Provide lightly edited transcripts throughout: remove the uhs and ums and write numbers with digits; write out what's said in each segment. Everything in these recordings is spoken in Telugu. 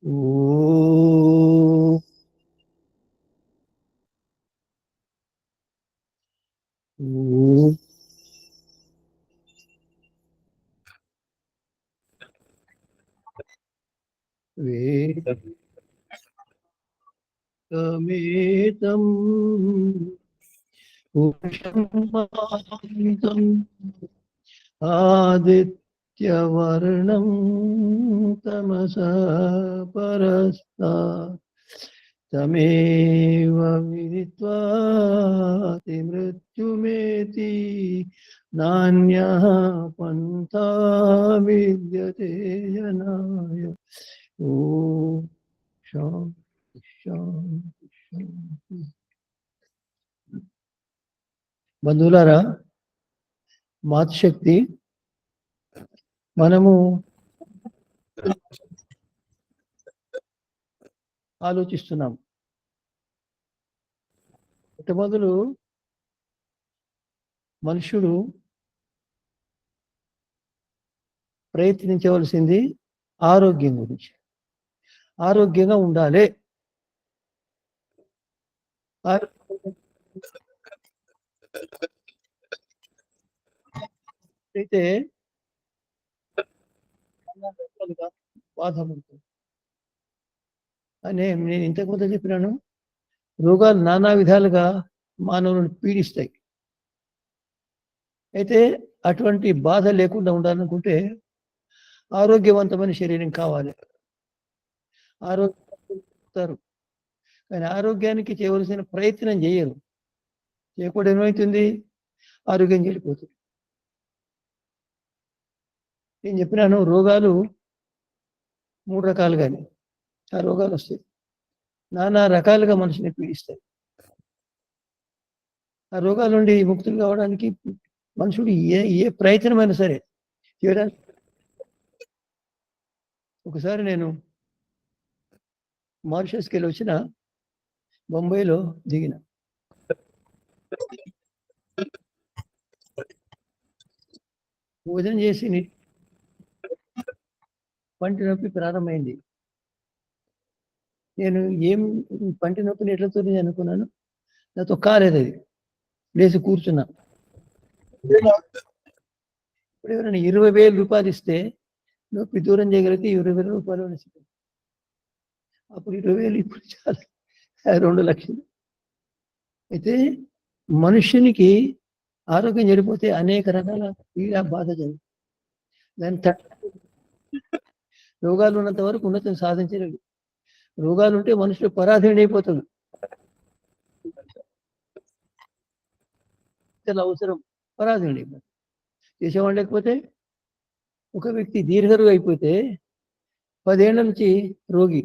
ఓ వేదమేతం పురుషం మహాంతం ఆదిత్యవర్ణం తమసా పరస్తాత్ తమేవ విదిత్వాతి మృత్యుమేతి నాన్యః పంథా విద్యతే జనాయ. ఓం శాంతి శాంతి శాంతి. బంధువులారా, మాతృశక్తి మనము ఆలోచిస్తున్నాం. మొట్టమొదలు మనుషుడు ప్రయత్నించవలసింది ఆరోగ్యం గురించి. ఆరోగ్యంగా ఉండాలి. అయితే బాధ పడుతుంది అని నేను ఇంతకుముందు చెప్పినాను. రోగాలు నానా విధాలుగా మానవులను పీడిస్తాయి. అయితే అటువంటి బాధ లేకుండా ఉండాలనుకుంటే ఆరోగ్యవంతమైన శరీరం కావాలి. ఆరోగ్యం కానీ ఆరోగ్యానికి చేయవలసిన ప్రయత్నం చేయరు. చేయకుండా ఏమవుతుంది? ఆరోగ్యం చెడిపోతుంది. నేను చెప్పినాను, రోగాలు 3 రకాలుగానే ఆ రోగాలు వస్తాయి. నానా రకాలుగా మనిషిని పీడిస్తాయి. ఆ రోగాల నుండి ముక్తులు కావడానికి మనుషుడు ఏ ప్రయత్నమైనా సరే చేయడానికి. ఒకసారి నేను మారిషస్కి వెళ్ళి వచ్చిన, బొంబాయిలో దిగిన. భోజనం చేసి పంటి నొప్పి ప్రారంభమైంది. నేను ఏం పంటి నొప్పిని ఎట్లా తోలింది అనుకున్నాను. నాతో కాలేదు. అది లేచి కూర్చున్నా. ఇప్పుడు ఎవరైనా 20,000 రూపాయలు ఇస్తే నొప్పి దూరం చేయగలిగితే 20,000 రూపాయలు ఇస్తుంది. అప్పుడు 20,000, ఇప్పుడు చాలా 2 లక్షలు. అయితే మనుషునికి ఆరోగ్యం చెడిపోతే అనేక రకాల పీడా బాధ జరుగుతుంది. దాని రోగాలు ఉన్నంత వరకు ఉన్నతం సాధించలేడు. రోగాలు ఉంటే మనుషులు పరాధీనుడు అయిపోతాడు. అవసరం పరాధీనుడు అయిపోతాడు. చేసేవాడు లేకపోతే ఒక వ్యక్తి దీర్ఘరుగా అయిపోతే 10 ఏళ్ల నుంచి రోగి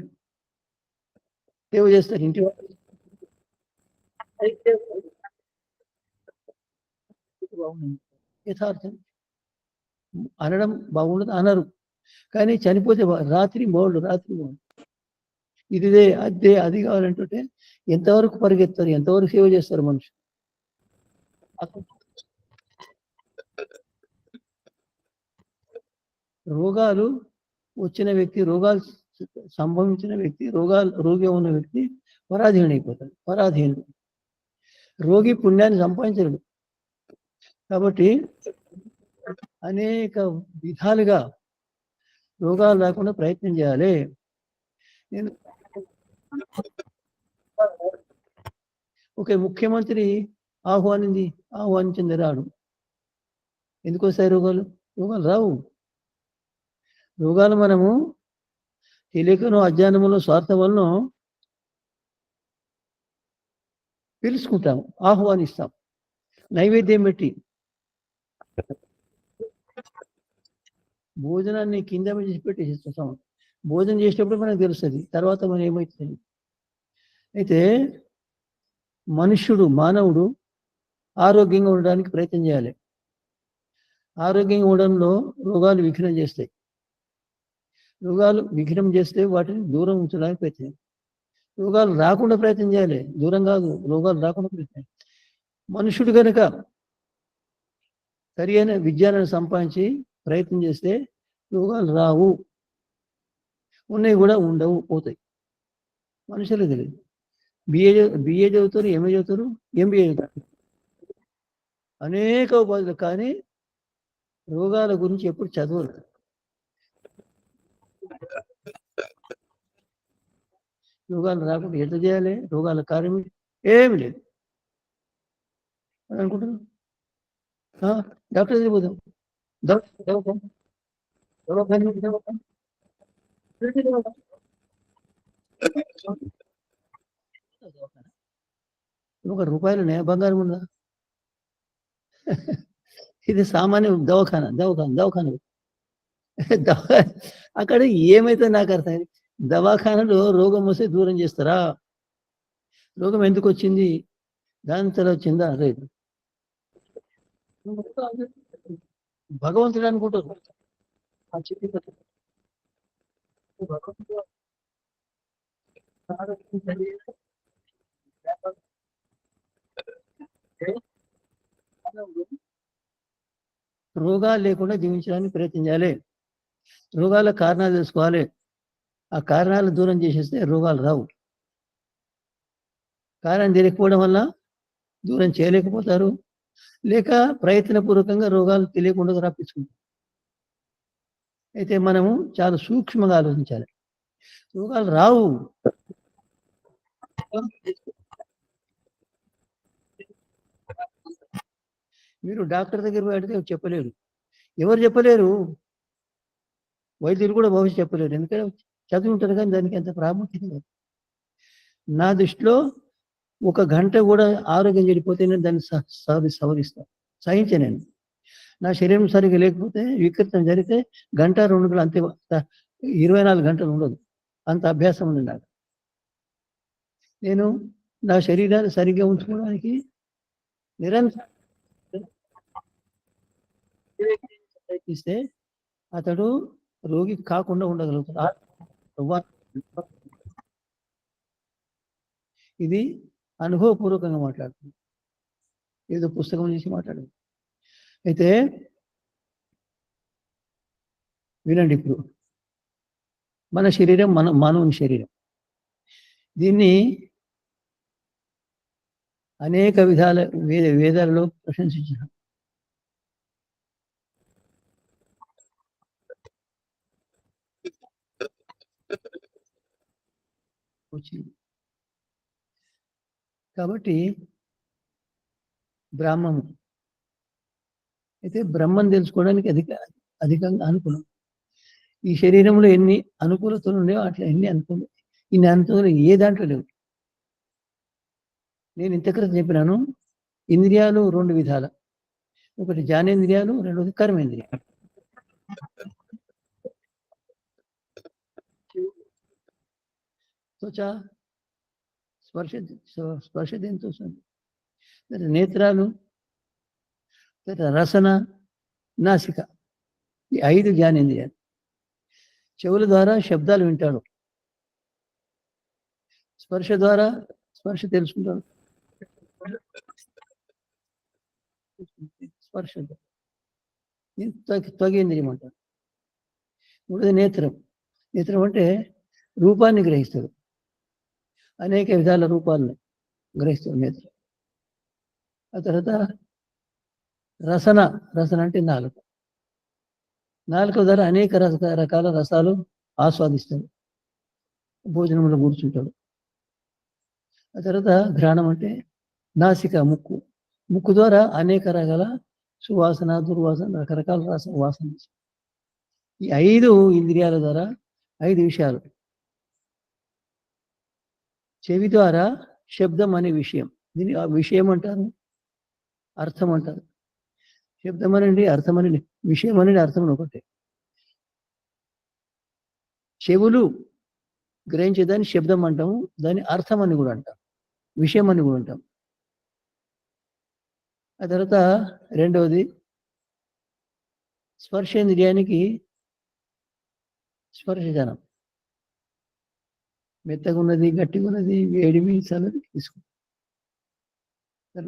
సేవ చేస్తారు ఇంటి వాళ్ళు. యథార్థం అనడం బాగుండదు, అనరు. కానీ చనిపోతే రాత్రి మోళ్ళు ఇదిదే అదే అది కావాలంటుంటే ఎంతవరకు పరిగెత్తారు, ఎంతవరకు సేవ చేస్తారు మనుషులు. రోగాలు వచ్చిన వ్యక్తి, రోగాలు సంభవించిన వ్యక్తి, రోగి ఉన్న వ్యక్తి పరాధీనుడు అయిపోతాడు. పరాధీనుడు రోగి పుణ్యాన్ని సంపాదించడు. కాబట్టి అనేక విధాలుగా రోగాలు రాకుండా ప్రయత్నం చేయాలి. నేను ఒక ముఖ్యమంత్రి ఆహ్వానించింది రాడు. ఎందుకు వస్తాయి రోగాలు? రోగాలు రావు. రోగాలు మనము తెలియకనో అజ్ఞానములో స్వార్థం వలన పిలుచుకుంటాం, ఆహ్వానిస్తాం. నైవేద్యం పెట్టి భోజనాన్ని కింద పెట్టేస్తాం. భోజనం చేసేటప్పుడు మనకు తెలుస్తుంది, తర్వాత మనం ఏమవుతుంది. అయితే మానవుడు ఆరోగ్యంగా ఉండడానికి ప్రయత్నం చేయాలి. ఆరోగ్యంగా ఉండడంలో రోగాలు విఘ్నం చేస్తాయి. రోగాలు విఘ్నం చేస్తే వాటిని దూరం ఉంచడానికి ప్రయత్నం. రోగాలు రాకుండా ప్రయత్నం చేయాలి, దూరం కాదు. రోగాలు రాకుండా ప్రయత్నం. మనుషుడు కనుక సరి అయిన విజ్ఞానాన్ని సంపాదించి ప్రయత్నం చేస్తే రోగాలు రావు. ఉన్నాయి కూడా ఉండవు, పోతాయి. మనుషులకు తెలియదు. బిఏ చదువుతారు, ఎంఏ చదువుతారు, ఎంబీఏ చదువుతారు, అనేక ఉపాధులు, కానీ రోగాల గురించి ఎప్పుడు చదవరు. రోగాలు రాకుండా ఎంత చేయాలి, రోగాల కారణం ఏమి లేదు అని అనుకుంటున్నాం. డాక్టర్ దగ్గరికి పోదాం, దవాఖాన, దవాఖాన, ఒక రూపాయలు బంగారం ఉందా? ఇది సామాన్య దవాఖాన, దవాఖాన. అక్కడ ఏమైతే నాకు అర్థం, దవాఖానలో రోగం వస్తే దూరం చేస్తారా? రోగం ఎందుకు వచ్చింది, దాని తర్వాత వచ్చిందా? లేదు. భగవంతుడు అనుకుంటారు. రోగాలు లేకుండా జీవించడానికి ప్రయత్నించాలి. రోగాల కారణాలు తెలుసుకోవాలి. ఆ కారణాలు దూరం చేసేస్తే రోగాలు రావు. కారణం తెలియకపోవడం వల్ల దూరం చేయలేకపోతారు, లేక ప్రయత్నపూర్వకంగా రోగాలు తెలియకుండా రప్పించుకుంటారు. అయితే మనము చాలా సూక్ష్మంగా ఆలోచించాలి. రోగాలు రావు. మీరు డాక్టర్ దగ్గర పెడితే చెప్పలేరు. ఎవరు చెప్పలేరు? వైద్యులు కూడా భవిష్యత్తు చెప్పలేరు. ఎందుకంటే చదివి ఉంటారు, కానీ దానికి అంత ప్రాముఖ్యత లేదు. నా దృష్టిలో ఒక గంట కూడా ఆరోగ్యం చెడిపోతే నేను దాన్ని సవరిస్తాను, సహించే నేను. నా శరీరం సరిగ్గా లేకపోతే వికృతం జరిగితే గంట 2 గంటలు అంతే, 24 గంటలు ఉండదు. అంత అభ్యాసం ఉంది నాకు. నేను నా శరీరాన్ని సరిగ్గా ఉంచుకోవడానికి నిరంతరం ప్రయత్నిస్తే అతడు రోగి కాకుండా ఉండగలుగుతాడు. ఇది అనుభవపూర్వకంగా మాట్లాడుతుంది, ఏదో పుస్తకం చేసి మాట్లాడదు. అయితే వినండి, ఇప్పుడు మన శరీరం, మానవుని శరీరం, దీన్ని అనేక విధాల వేదాలలో ప్రశంసించారు. వచ్చింది కాబట్టి బ్రాహ్మము అయితే బ్రహ్మం తెలుసుకోవడానికి అధికంగా అనుకూలం. ఈ శరీరంలో ఎన్ని అనుకూలతలు ఉండేవో అట్లా ఇన్ని అనుకూలతలు ఏ దాంట్లో లేవు. నేను ఇంత క్రితం చెప్పినాను, ఇంద్రియాలు 2 విధాల, ఒకటి జ్ఞానేంద్రియాలు, రెండోది కర్మేంద్రియాలు. త్వచ, స్పర్శ దేంతో వస్తుంది? నేత్రాలు, రసన, నాసిక, ఈ 5 జ్ఞానేంద్రియాలు. చెవుల ద్వారా శబ్దాలు వింటాడు, స్పర్శ ద్వారా స్పర్శ తెలుసుకుంటాడు, స్పర్శ త్వగేంద్రియం అంటారు. మూడోది నేత్రం. నేత్రం అంటే రూపాన్ని గ్రహిస్తాడు, అనేక విధాల రూపాలను గ్రహిస్తాడు నేత్రం. ఆ తర్వాత రసన, రసన అంటే నాలుక. నాలుక ద్వారా అనేక రకాల రసాలు ఆస్వాదిస్తాడు, భోజనంలో కూర్చుంటాడు. ఆ తర్వాత ఘ్రాణం అంటే నాసిక, ముక్కు. ముక్కు ద్వారా అనేక రకాల సువాసన, దుర్వాసన, రకరకాల వాసన. ఈ 5 ఇంద్రియాల ద్వారా 5 విషయాలు. చెవి ద్వారా శబ్దం అనే విషయం, దీన్ని విషయం అంటారు, అర్థం అంటారు. శబ్దం అనండి, అర్థం అనండి, విషయం అనేది అర్థం ఒకటే. చెవులు గ్రహించేదాన్ని శబ్దం అంటాము, దాన్ని అర్థం అని కూడా అంటాం, విషయం అని కూడా అంటాం. ఆ తర్వాత రెండవది స్పర్శేంద్రియానికి స్పర్శజనం, మెత్తగా ఉన్నది, గట్టిగా ఉన్నది, వేడిమి, చల్లది తీసుకుంటాం.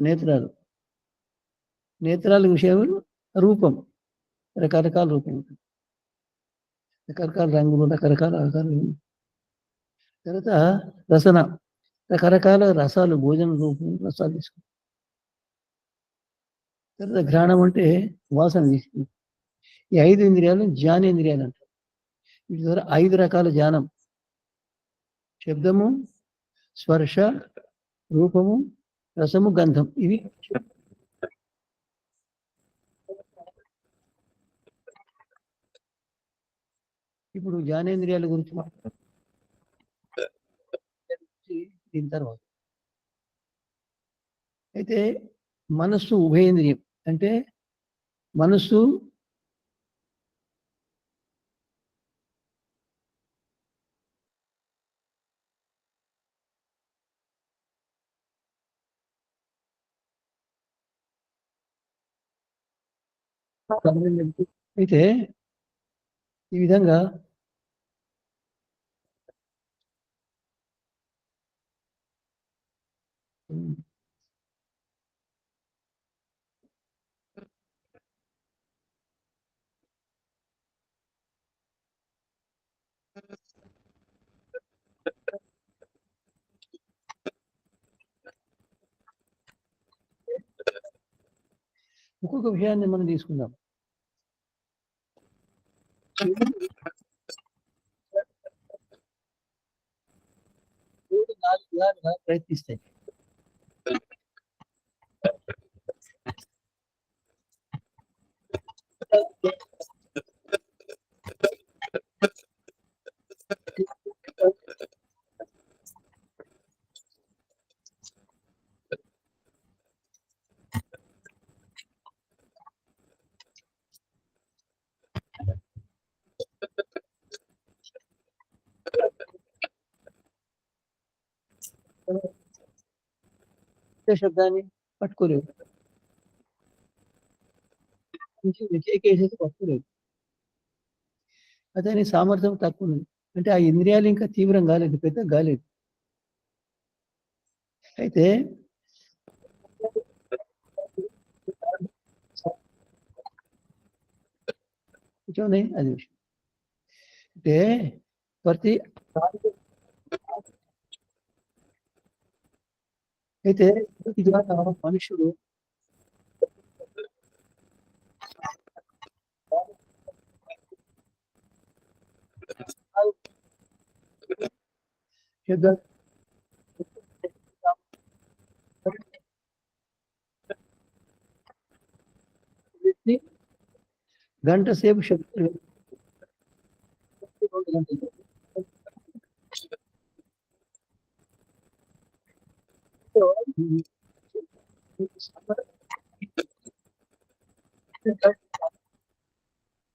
నేత్రాలు, నేత్రాల విషయం రూపం, రకరకాల రూపం ఉంటుంది. రకరకాల రంగులు, రకరకాల ఆకారాలు. తర్వాత రసన, రకరకాల రసాలు, భోజన రూపంలో రసాలు తీసుకుంటాం. తర్వాత ఘ్రాణం అంటే వాసన తీసుకుంటాం. ఈ 5 ఇంద్రియాలు జ్ఞానేంద్రియాలు అంటారు. వీటి ద్వారా 5 రకాల జ్ఞానం: శబ్దము, స్పర్శ, రూపము, రసము, గంధం. ఇవి ఇప్పుడు జ్ఞానేంద్రియాల గురించి దీని తర్వాత అయితే మనస్సు ఉభయేంద్రియం. అంటే మనస్సు అయితే ఈ విధంగా ఒక్కొక్క విషయాన్ని మనం తీసుకుందాం. మూడు, 4 విధాలుగా ప్రయత్నిస్తాయి. శబ్దాన్ని పట్టుకోలేవు. కేసేసి పట్టుకోలేవు. అతని సామర్థ్యం తక్కువ ఉంది. అంటే ఆ ఇంద్రియాలు ఇంకా తీవ్రం కాలేదు, పెద్ద కాలేదు. అయితే కూర్చోండి, అది విషయం. అంటే ప్రతి అయితే ఇది మనుషుడు గంట సేపు శబ్దం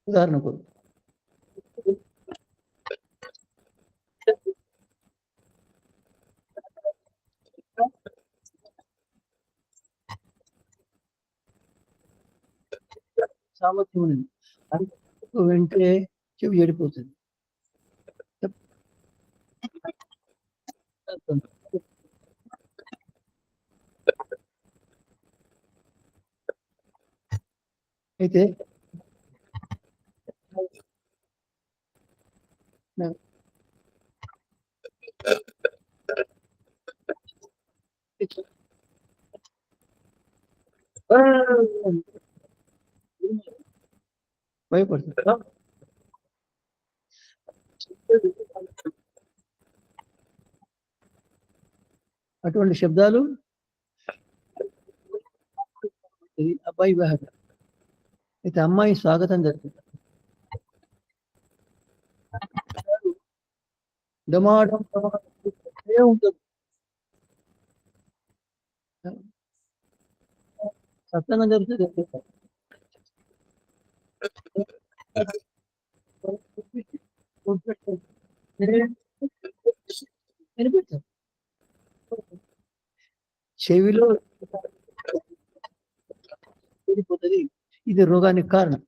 ఉదాహరణకు సామర్థ్యం ఉంది. వెంటనే చెవి చెడిపోతుంది. అయితే భయపడుతుంది. అటువంటి శబ్దాలు అబ్బాయి వివాహం. అయితే అమ్మాయి స్వాగతం జరుగుతుంది. డమాడం ఉంటుంది. సత్సంగం జరుగుతుంది. వినిపిస్తుంది. చెవిలో వెళ్ళిపోతుంది. ఇది రోగానికి కారణం.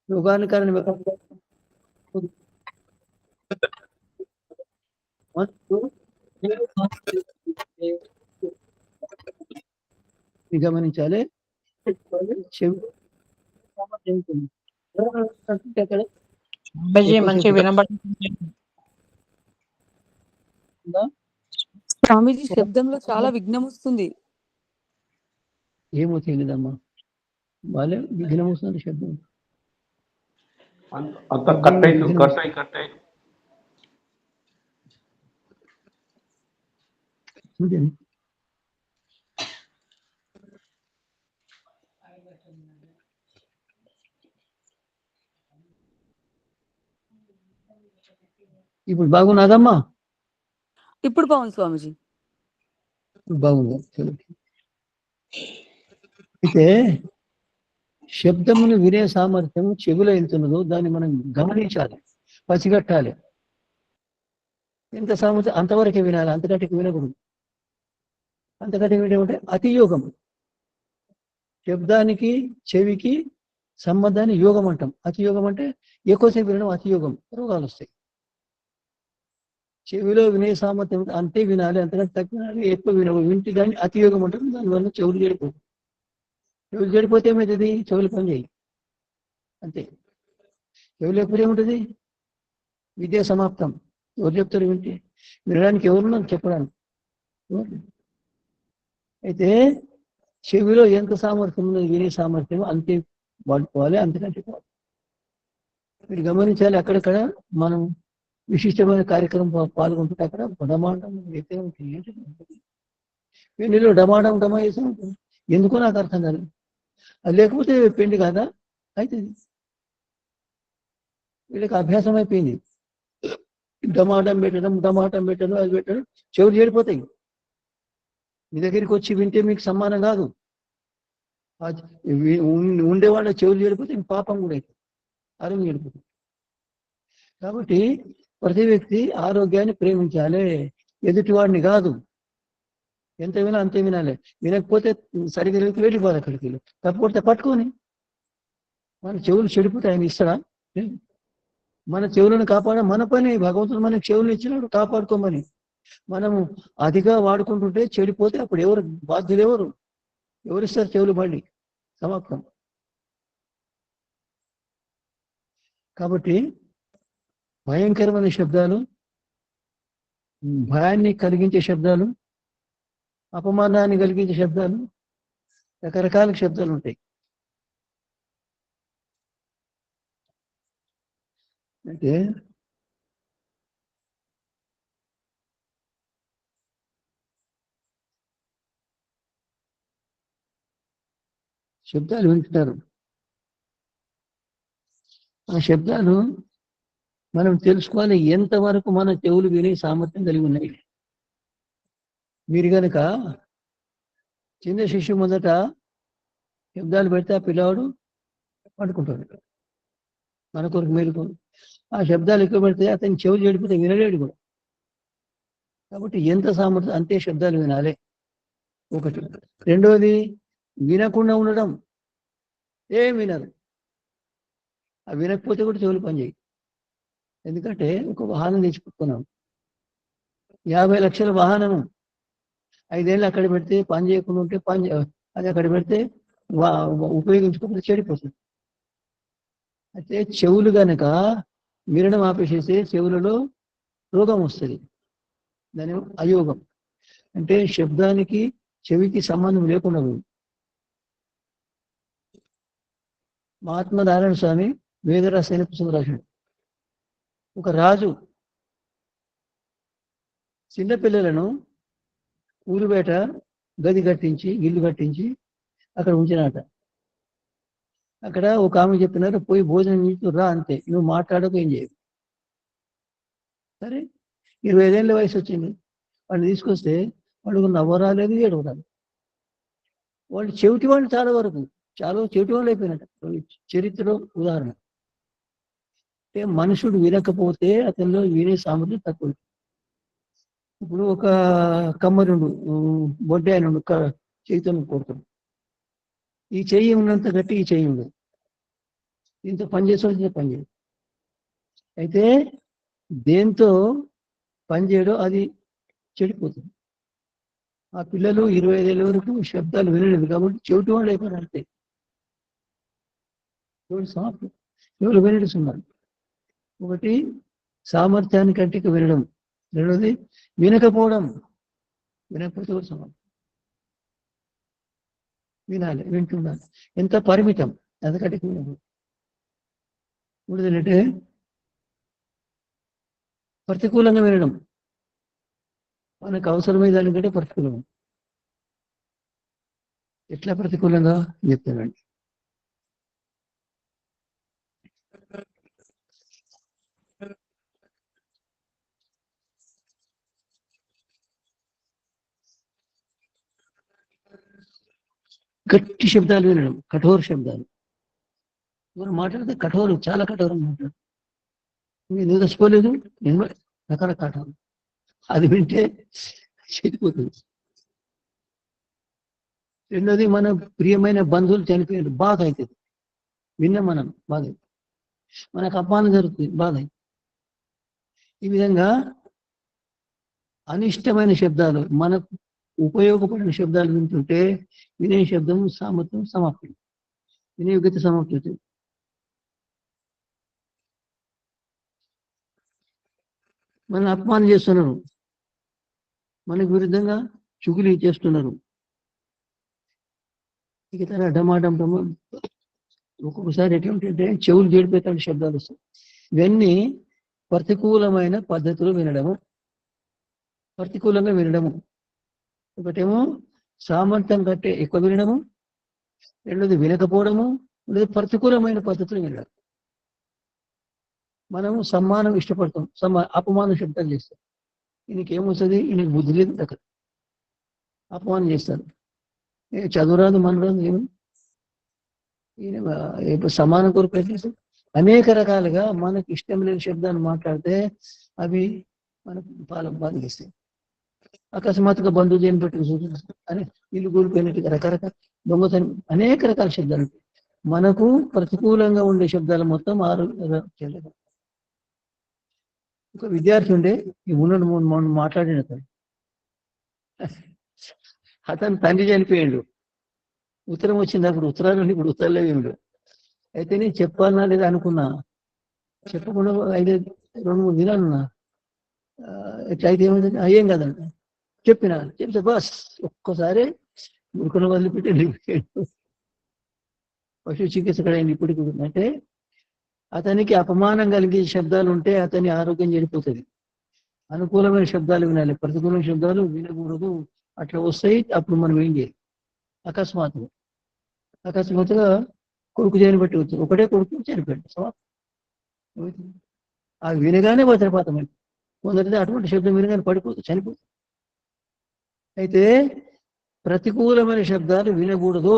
రోగానికి కారణం గమనించాలి. చెవి అక్కడ స్వామీజీ మంచి ఎక్కువసేపు వినబడుతుంది. స్వామీజీ శబ్దంలో చాలా విఘ్నం వస్తుంది. ఏమో తెలియదమ్మా, వాళ్ళే విఘ్నం వస్తుంది శబ్దం. అంత కట్ అయి చూడండి. ఇప్పుడు బాగున్నదమ్మా? ఇప్పుడు బాగుంది స్వామీజీ. బాగుంది. అయితే శబ్దమును వినే సామర్థ్యం చెవిలో ఎంతున్నదో దాన్ని మనం గమనించాలి, పసిగట్టాలి. ఎంత సామర్థ్యం అంతవరకే వినాలి, అంతకంటే వినకూడదు. అంతకంటే వినేమంటే అతియోగం. శబ్దానికి చెవికి సంబంధాన్ని యోగం అంటాం. అతియోగం అంటే ఎక్కువసేపు వినడం అతియోగం, రోగాలు వస్తాయి. చెవిలో వినే సామర్థ్యం అంతే వినాలి, అంతకంటే తక్కువ వినాలి, ఎక్కువ వింటే దాన్ని అతియోగం అంటాం. దానివల్ల చెవులు చెడిపోతుంది. చెవులు చెడిపోతే ఏమవుతుంది? చెవులు పని చేయి అంతే. చెవులు ఎప్పుడు ఏముంటుంది? విద్య సమాప్తం. ఎవరు చెప్తారు వింటే? వినడానికి ఎవరున్నారు చెప్పడానికి? అయితే చెవిలో ఎంత సామర్థ్యం ఉన్నది, వినే సామర్థ్యం అంతే వాడుకోవాలి, అంతకంటే మీరు గమనించాలి. అక్కడక్కడ మనం విశిష్టమైన కార్యక్రమం పాల్గొంటుంటే అక్కడ డమాండం అయితే ఉంటుంది. పెళ్లిలో డమాడం డమా చేసి ఉంటుంది. ఎందుకో నాకు అర్థం కాదు. అది లేకపోతే పెళ్లి కాదా? అయితే వీళ్ళకి అభ్యాసం అయిపోయింది. డమాటం పెట్టడం అది పెట్టడం, చెవులు చేరిపోతాయి. మీ దగ్గరికి వచ్చి వింటే మీకు సమ్మానం కాదు. ఉండేవాళ్ళ చెవులు చేరిపోతే పాపం కూడా అవుతుంది, ఆరోగ్యం చేరిపోతుంది. కాబట్టి ప్రతి వ్యక్తి ఆరోగ్యాన్ని ప్రేమించాలి, ఎదుటివాడిని కాదు. ఎంత వినా అంతే వినాలి. వినకపోతే సరిగ్గా వెళ్ళిపోదు అక్కడికి. తప్పకొడితే పట్టుకొని. మన చెవులు చెడిపోతే ఆయన ఇస్తాడా? మన చెవులను మన పని. భగవంతుడు మనకి చెవులు ఇచ్చినాడు కాపాడుకోమని. మనము అదిగా వాడుకుంటుంటే చెడిపోతే అప్పుడు ఎవరు బాధ్యులు? ఎవరిస్తారు చెవులు? మళ్ళీ సమాప్తం. కాబట్టి భయంకరమైన శబ్దాలు, భయాన్ని కలిగించే శబ్దాలు, అపమానాన్ని కలిగించే శబ్దాలు, రకరకాల శబ్దాలు ఉంటాయి. అంటే శబ్దాలు వింటున్నారు. ఆ శబ్దాలు మనం తెలుసుకోవాలి ఎంతవరకు మన చెవులు వినే సామర్థ్యం కలిగి ఉన్నాయి. మీరు కనుక చిన్న శిశువు మొదట శబ్దాలు పెడితే ఆ పిల్లవాడు పడుకుంటాడు, మన కొరకు మేలుకో. ఆ శబ్దాలు ఎక్కువ పెడితే అతని చెవులు చెడిపోతే వినలేడు కూడా. కాబట్టి ఎంత సామర్థ్యం అంతే శబ్దాలు వినాలి. ఒకటి. రెండోది, వినకుండా ఉండడం. ఏం వినరు. ఆ వినకపోతే కూడా చెవులు పనిచేయి. ఎందుకంటే ఒక వాహనం తెచ్చుకుంటున్నాం, 50 లక్షల వాహనము. 5 ఏళ్ళు అక్కడ పెడితే పని చేయకుండా ఉంటే అది అక్కడ పెడితే ఉపయోగించుకోకపోతే చెడిపోతుంది. అయితే చెవులు కనుక వినడం ఆపేసేస్తే చెవులలో రోగం వస్తుంది. దాని అయోగం అంటే శబ్దానికి చెవికి సంబంధం లేకుండా పోయింది. మహాత్మా నారాయణ స్వామి వేదరాశైన పుస్తకం రాశాడు. ఒక రాజు చిన్నపిల్లలను ఊరు బయట గది కట్టించి, ఇల్లు కట్టించి అక్కడ ఉంచినట. అక్కడ ఒక ఆమె చెప్పినారు, పోయి భోజనం చేసి రా అంతే, నువ్వు మాట్లాడకు, ఏం చేయవు. సరే, 25 ఏళ్ళ వయసు వచ్చింది. వాళ్ళు తీసుకొస్తే వాళ్ళు నవ్వరాలేదు, ఏడవరాలేదు. వాళ్ళు చెవిటి వాళ్ళు చాలా చెవిటి వాళ్ళు అయిపోయినట్టు చరిత్రలో ఉదాహరణ. అంటే మనుషుడు వినకపోతే అతనిలో వినే సామర్థ్యం తక్కువ. ఇప్పుడు ఒక కమ్మరుడు బొడ్డే ఆయన చేతితో కొడుతాడు. ఈ చెయ్యి ఉన్నంత గట్టి ఈ చెయ్యి ఉండదు. దీంతో పనిచేసే పనిచేయదు. అయితే దేంతో పనిచేయడో అది చెడిపోతుంది. ఆ పిల్లలు 25 ఏళ్ళ వరకు శబ్దాలు వినలేదు కాబట్టి చెవిటి వాళ్ళు అయిపోయారు అంతే. సమాప్తం. చెవులు బెనిఫిట్స్ ఉన్నాయి. ఒకటి సామర్థ్యానికి కంటికి వినడం, రెండోది వినకపోవడం, వినకపోతే కూడా సమానం. వినాలి, వింటున్నాను, ఎంత పరిమితం అందుకంటే వినదు. మూడోది ఏంటంటే ప్రతికూలంగా వినడం, మనకు అవసరమైన దానికంటే ప్రతికూలంగా. ఎట్లా ప్రతికూలంగా చెప్తానండి. గట్టి శబ్దాలు వినడం, కఠోర శబ్దాలు. ఎవరు మాట్లాడితే కఠోరం, చాలా కఠోరం మాట్లాడు. నువ్వు తెచ్చిపోలేదు, నేను రకరకాల అది వింటే చెడిపోతుంది. రెండోది మన ప్రియమైన బంధువులు చనిపోయారు, బాధ అవుతుంది. విన్నాం మనం, బాధ. మనకు అపమానం జరుగుతుంది, బాధ. ఈ విధంగా అనిష్టమైన శబ్దాలు, మనకు ఉపయోగపడిన శబ్దాలు వింటుంటే వినే శబ్దం సామర్థ్యం సమాప్తి, వినియోగిత సమాప్తి అవుతుంది. మనల్ని అపమానం చేస్తున్నారు, మనకు విరుద్ధంగా చుగులి చేస్తున్నారు. ఇక తన డమాడం ఒక్కొక్కసారి ఎట్లుంటుంటే చెవులు జడిపోతాడు శబ్దాలు వస్తాయి. ఇవన్నీ ప్రతికూలమైన పద్ధతిలో వినడము, ప్రతికూలంగా వినడము. ఒకటేమో సామర్థ్యం కంటే ఎక్కువ వినడము, రెండోది వినకపోవడము, లేదా ప్రతికూలమైన పద్ధతిలో వినడం. మనము సమ్మానం ఇష్టపడతాం, అపమానం శబ్దాలు చేస్తాం. ఈయనకి ఏమొస్తుంది, ఈయనకి బుద్ధి లేదు, దగ్గర అపమానం చేస్తారు. చదువురాదు మనరాదు ఏమి, ఈయన సమానం కొరకు ప్రయత్నిస్తాం. అనేక రకాలుగా మనకు ఇష్టం లేని శబ్దాన్ని మాట్లాడితే అవి మనకు బాధిస్తాయి. అకస్మాత్తుగా బంధువు చేయని పెట్టుకు చూపిస్తాం అని ఇల్లు కూలిపోయినట్టుగా రకరకాల దొంగతనం, అనేక రకాల శబ్దాలు. మనకు ప్రతికూలంగా ఉండే శబ్దాలు మొత్తం చేయలేదు. ఒక విద్యార్థి ఉండే, ఈ మూడు మాట్లాడిన అతను తండ్రి చనిపోయాడు, ఉత్తరం వచ్చింది. అప్పుడు ఉత్తరాలు ఇప్పుడు ఉత్తరాలు ఏమిడు. అయితే నేను చెప్పాలన్నా లేదా అనుకున్నా, చెప్పకుండా 2-3 దినాలున్నా. ఎట్లా అయితే ఏమైంది, ఏం కదండి చెప్తే బస్ ఒక్కసారి ముడుకున్న వదిలిపెట్టి వెళ్ళిపోయాడు. పశు చికిత్స అయింది. ఇప్పటికి అంటే అతనికి అపమానం కలిగే శబ్దాలు ఉంటే అతని ఆరోగ్యం చెడిపోతుంది. అనుకూలమైన శబ్దాలు వినాలి, ప్రతికూలమైన శబ్దాలు వినకూడదు. అట్లా వస్తాయి, అప్పుడు మనం ఏం చేయాలి. అకస్మాత్తుగా కొడుకు చేయబట్టి వచ్చింది, ఒకటే కొడుకు చనిపోయాడు. ఆ వినగానే వజ్రపాతమైంది. కొందరితే అటువంటి శబ్దం వినగానే పడిపోతుంది, చనిపోతుంది. అయితే ప్రతికూలమైన శబ్దాలు వినకూడదు,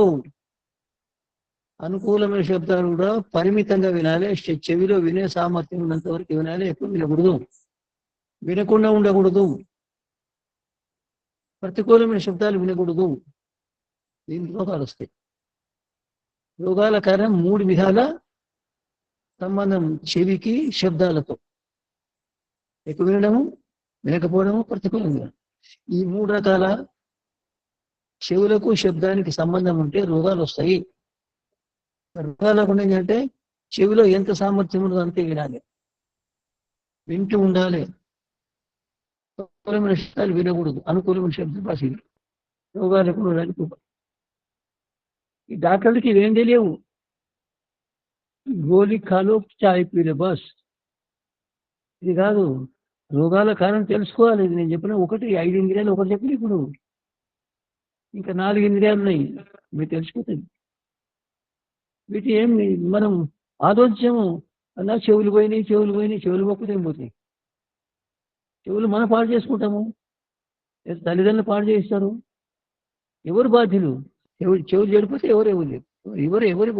అనుకూలమైన శబ్దాలు కూడా పరిమితంగా వినాలి. చెవిలో వినే సామర్థ్యం ఉన్నంత వరకు వినాలి, ఎక్కువ వినకూడదు, వినకుండా ఉండకూడదు. ప్రతికూలమైన శబ్దాలు వినకూడదు, దీనికి రోగాలు వస్తాయి. రోగాల కారణం 3 విధాల సంబంధం చెవికి శబ్దాలతో. ఎక్కువ వినడము, వినకపోవడము, ప్రతికూలంగా. ఈ 3 రకాల చెవులకు శబ్దానికి సంబంధం ఉంటే రోగాలు వస్తాయి. రోగాలు లేకుండా ఏంటంటే చెవిలో ఎంత సామర్థ్యం ఉందో అంతే వినాలి, వింటూ ఉండాలి. అనుకూలమైన శబ్దాలు వినకూడదు, అనుకూలమైన శబ్దం భాష. రోగాలు ఎక్కువ. ఈ డాక్టర్లకి ఇవేం తెలియవు, గోలి ఖాలో చాయ్ పీలే బస్. ఇది కాదు, రోగాల కారణం తెలుసుకోవాలి. ఇది నేను చెప్పిన 5 ఇంద్రియాలు ఒకటి చెప్పిన, ఇప్పుడు ఇంకా 4 ఇంద్రియాలు ఉన్నాయి, మీరు తెలిసిపోతుంది. వీటి ఏం మనం ఆలోచించము. అలా చెవులు పోయినాయి, చెవులు మొక్కతే ఏం పోతాయి. చెవులు మనం పాడు చేసుకుంటాము, తల్లిదండ్రులు పాడు చేయిస్తారు. ఎవరు బాధ్యులు? చెవులు చెడిపోతే ఎవరు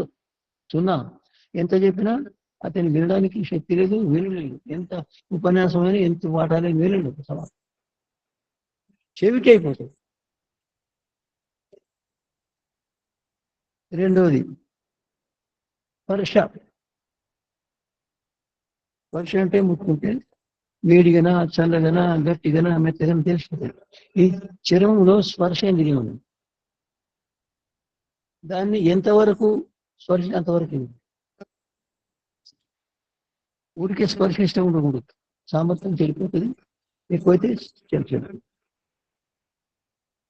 సున్నా. ఎంత చెప్పినా అతను వినడానికి శక్తి లేదు, వినలేదు. ఎంత ఉపన్యాసమైన ఎంత వాటాలి, వినలేదు. చెవిటి అయిపోతుంది. రెండోది స్పర్శ అంటే ముట్టుకుంటే వేడిగనా, చల్లగనా, గట్టిగనా, మెత్తగనా తెలిసిపోతుంది. ఈ చర్మంలో స్పర్శ ఇంద్రియం ఉంది, దాన్ని ఎంతవరకు స్పర్శ అంతవరకు. ఊరికే స్పర్శ ఇష్టం ఉండకూడదు. సామర్థ్యం చెడిపోతుంది, ఎక్కువైతే చెడు.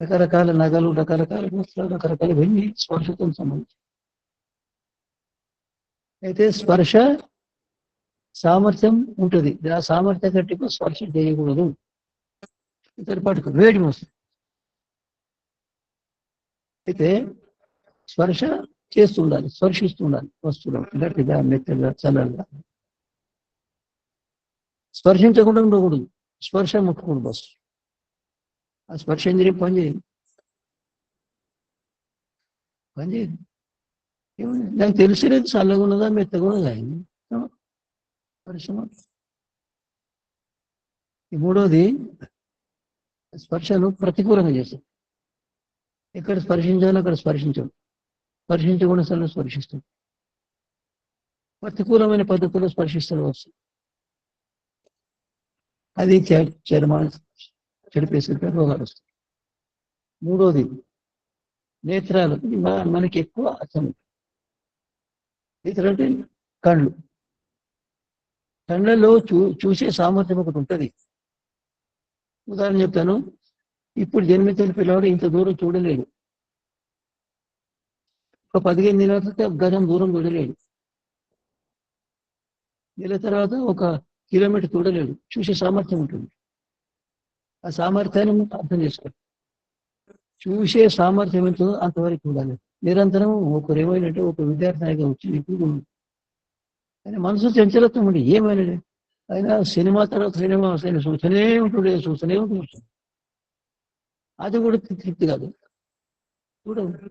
రకరకాల నగలు, రకరకాల వస్త్రాలు, రకరకాల వెళ్ళి స్పర్శతో సంబంధించి. అయితే స్పర్శ సామర్థ్యం ఉంటుంది. ఆ సామర్థ్యం కంటే స్పర్శ చేయకూడదు. ఇతర పాటుకు వేడి వస్తుంది. అయితే స్పర్శ చేస్తూ ఉండాలి, స్పర్శిస్తూ ఉండాలి వస్తువులు గట్టిగా, మెత్తగా, చల్లగా. స్పర్శించకుండా ఉండకూడదు. స్పర్శ ముట్టకూడదు బస్. ఆ స్పర్శ ఇంద్రియం పనిచేయదు. నాకు తెలిసిలేదు చల్లగా ఉన్నదా మెత్తగా ఉన్నదా పరిశ్రమ. ఈ మూడోది స్పర్శను ప్రతికూలంగా చేస్తాం. ఎక్కడ స్పర్శించాలో అక్కడ స్పర్శించాం, స్పర్శించకుండా సరే స్పర్శిస్తాం. ప్రతికూలమైన పద్ధతిలో స్పర్శిస్తాడు వస్తుంది. అది చర్మాన్ని చెడిపేసే రోగాలు వస్తాయి. మూడోది నేత్రాలు. మనకి ఎక్కువ అర్థం. నేత్రాలు అంటే కళ్ళు. కళ్ళలో చూసే సామర్థ్యం ఒకటి ఉంటుంది. ఉదాహరణ చెప్తాను. ఇప్పుడు జన్మించిన పిల్లవాడు ఇంత దూరం చూడలేడు. ఒక 15 నెలల తర్వాత గజం దూరం చూడలేడు. నెల తర్వాత 1 కిలోమీటర్ చూడలేడు. చూసే సామర్థ్యం ఉంటుంది. ఆ సామర్థ్యాన్ని అర్థం చేసుకోవాలి. చూసే సామర్థ్యం ఎంతో అంతవరకు చూడాలి. నిరంతరం ఒకరు ఏమైనట్టు ఒక విద్యార్థిగా వచ్చి ఇప్పుడు ఆయన మనసు చంచలత్వం ఉండి ఏమైనా ఆయన సినిమా తర్వాత సినిమా చూస్తూనే ఉంటుంది. అది కూడా తృప్తి కాదు. చూడండి,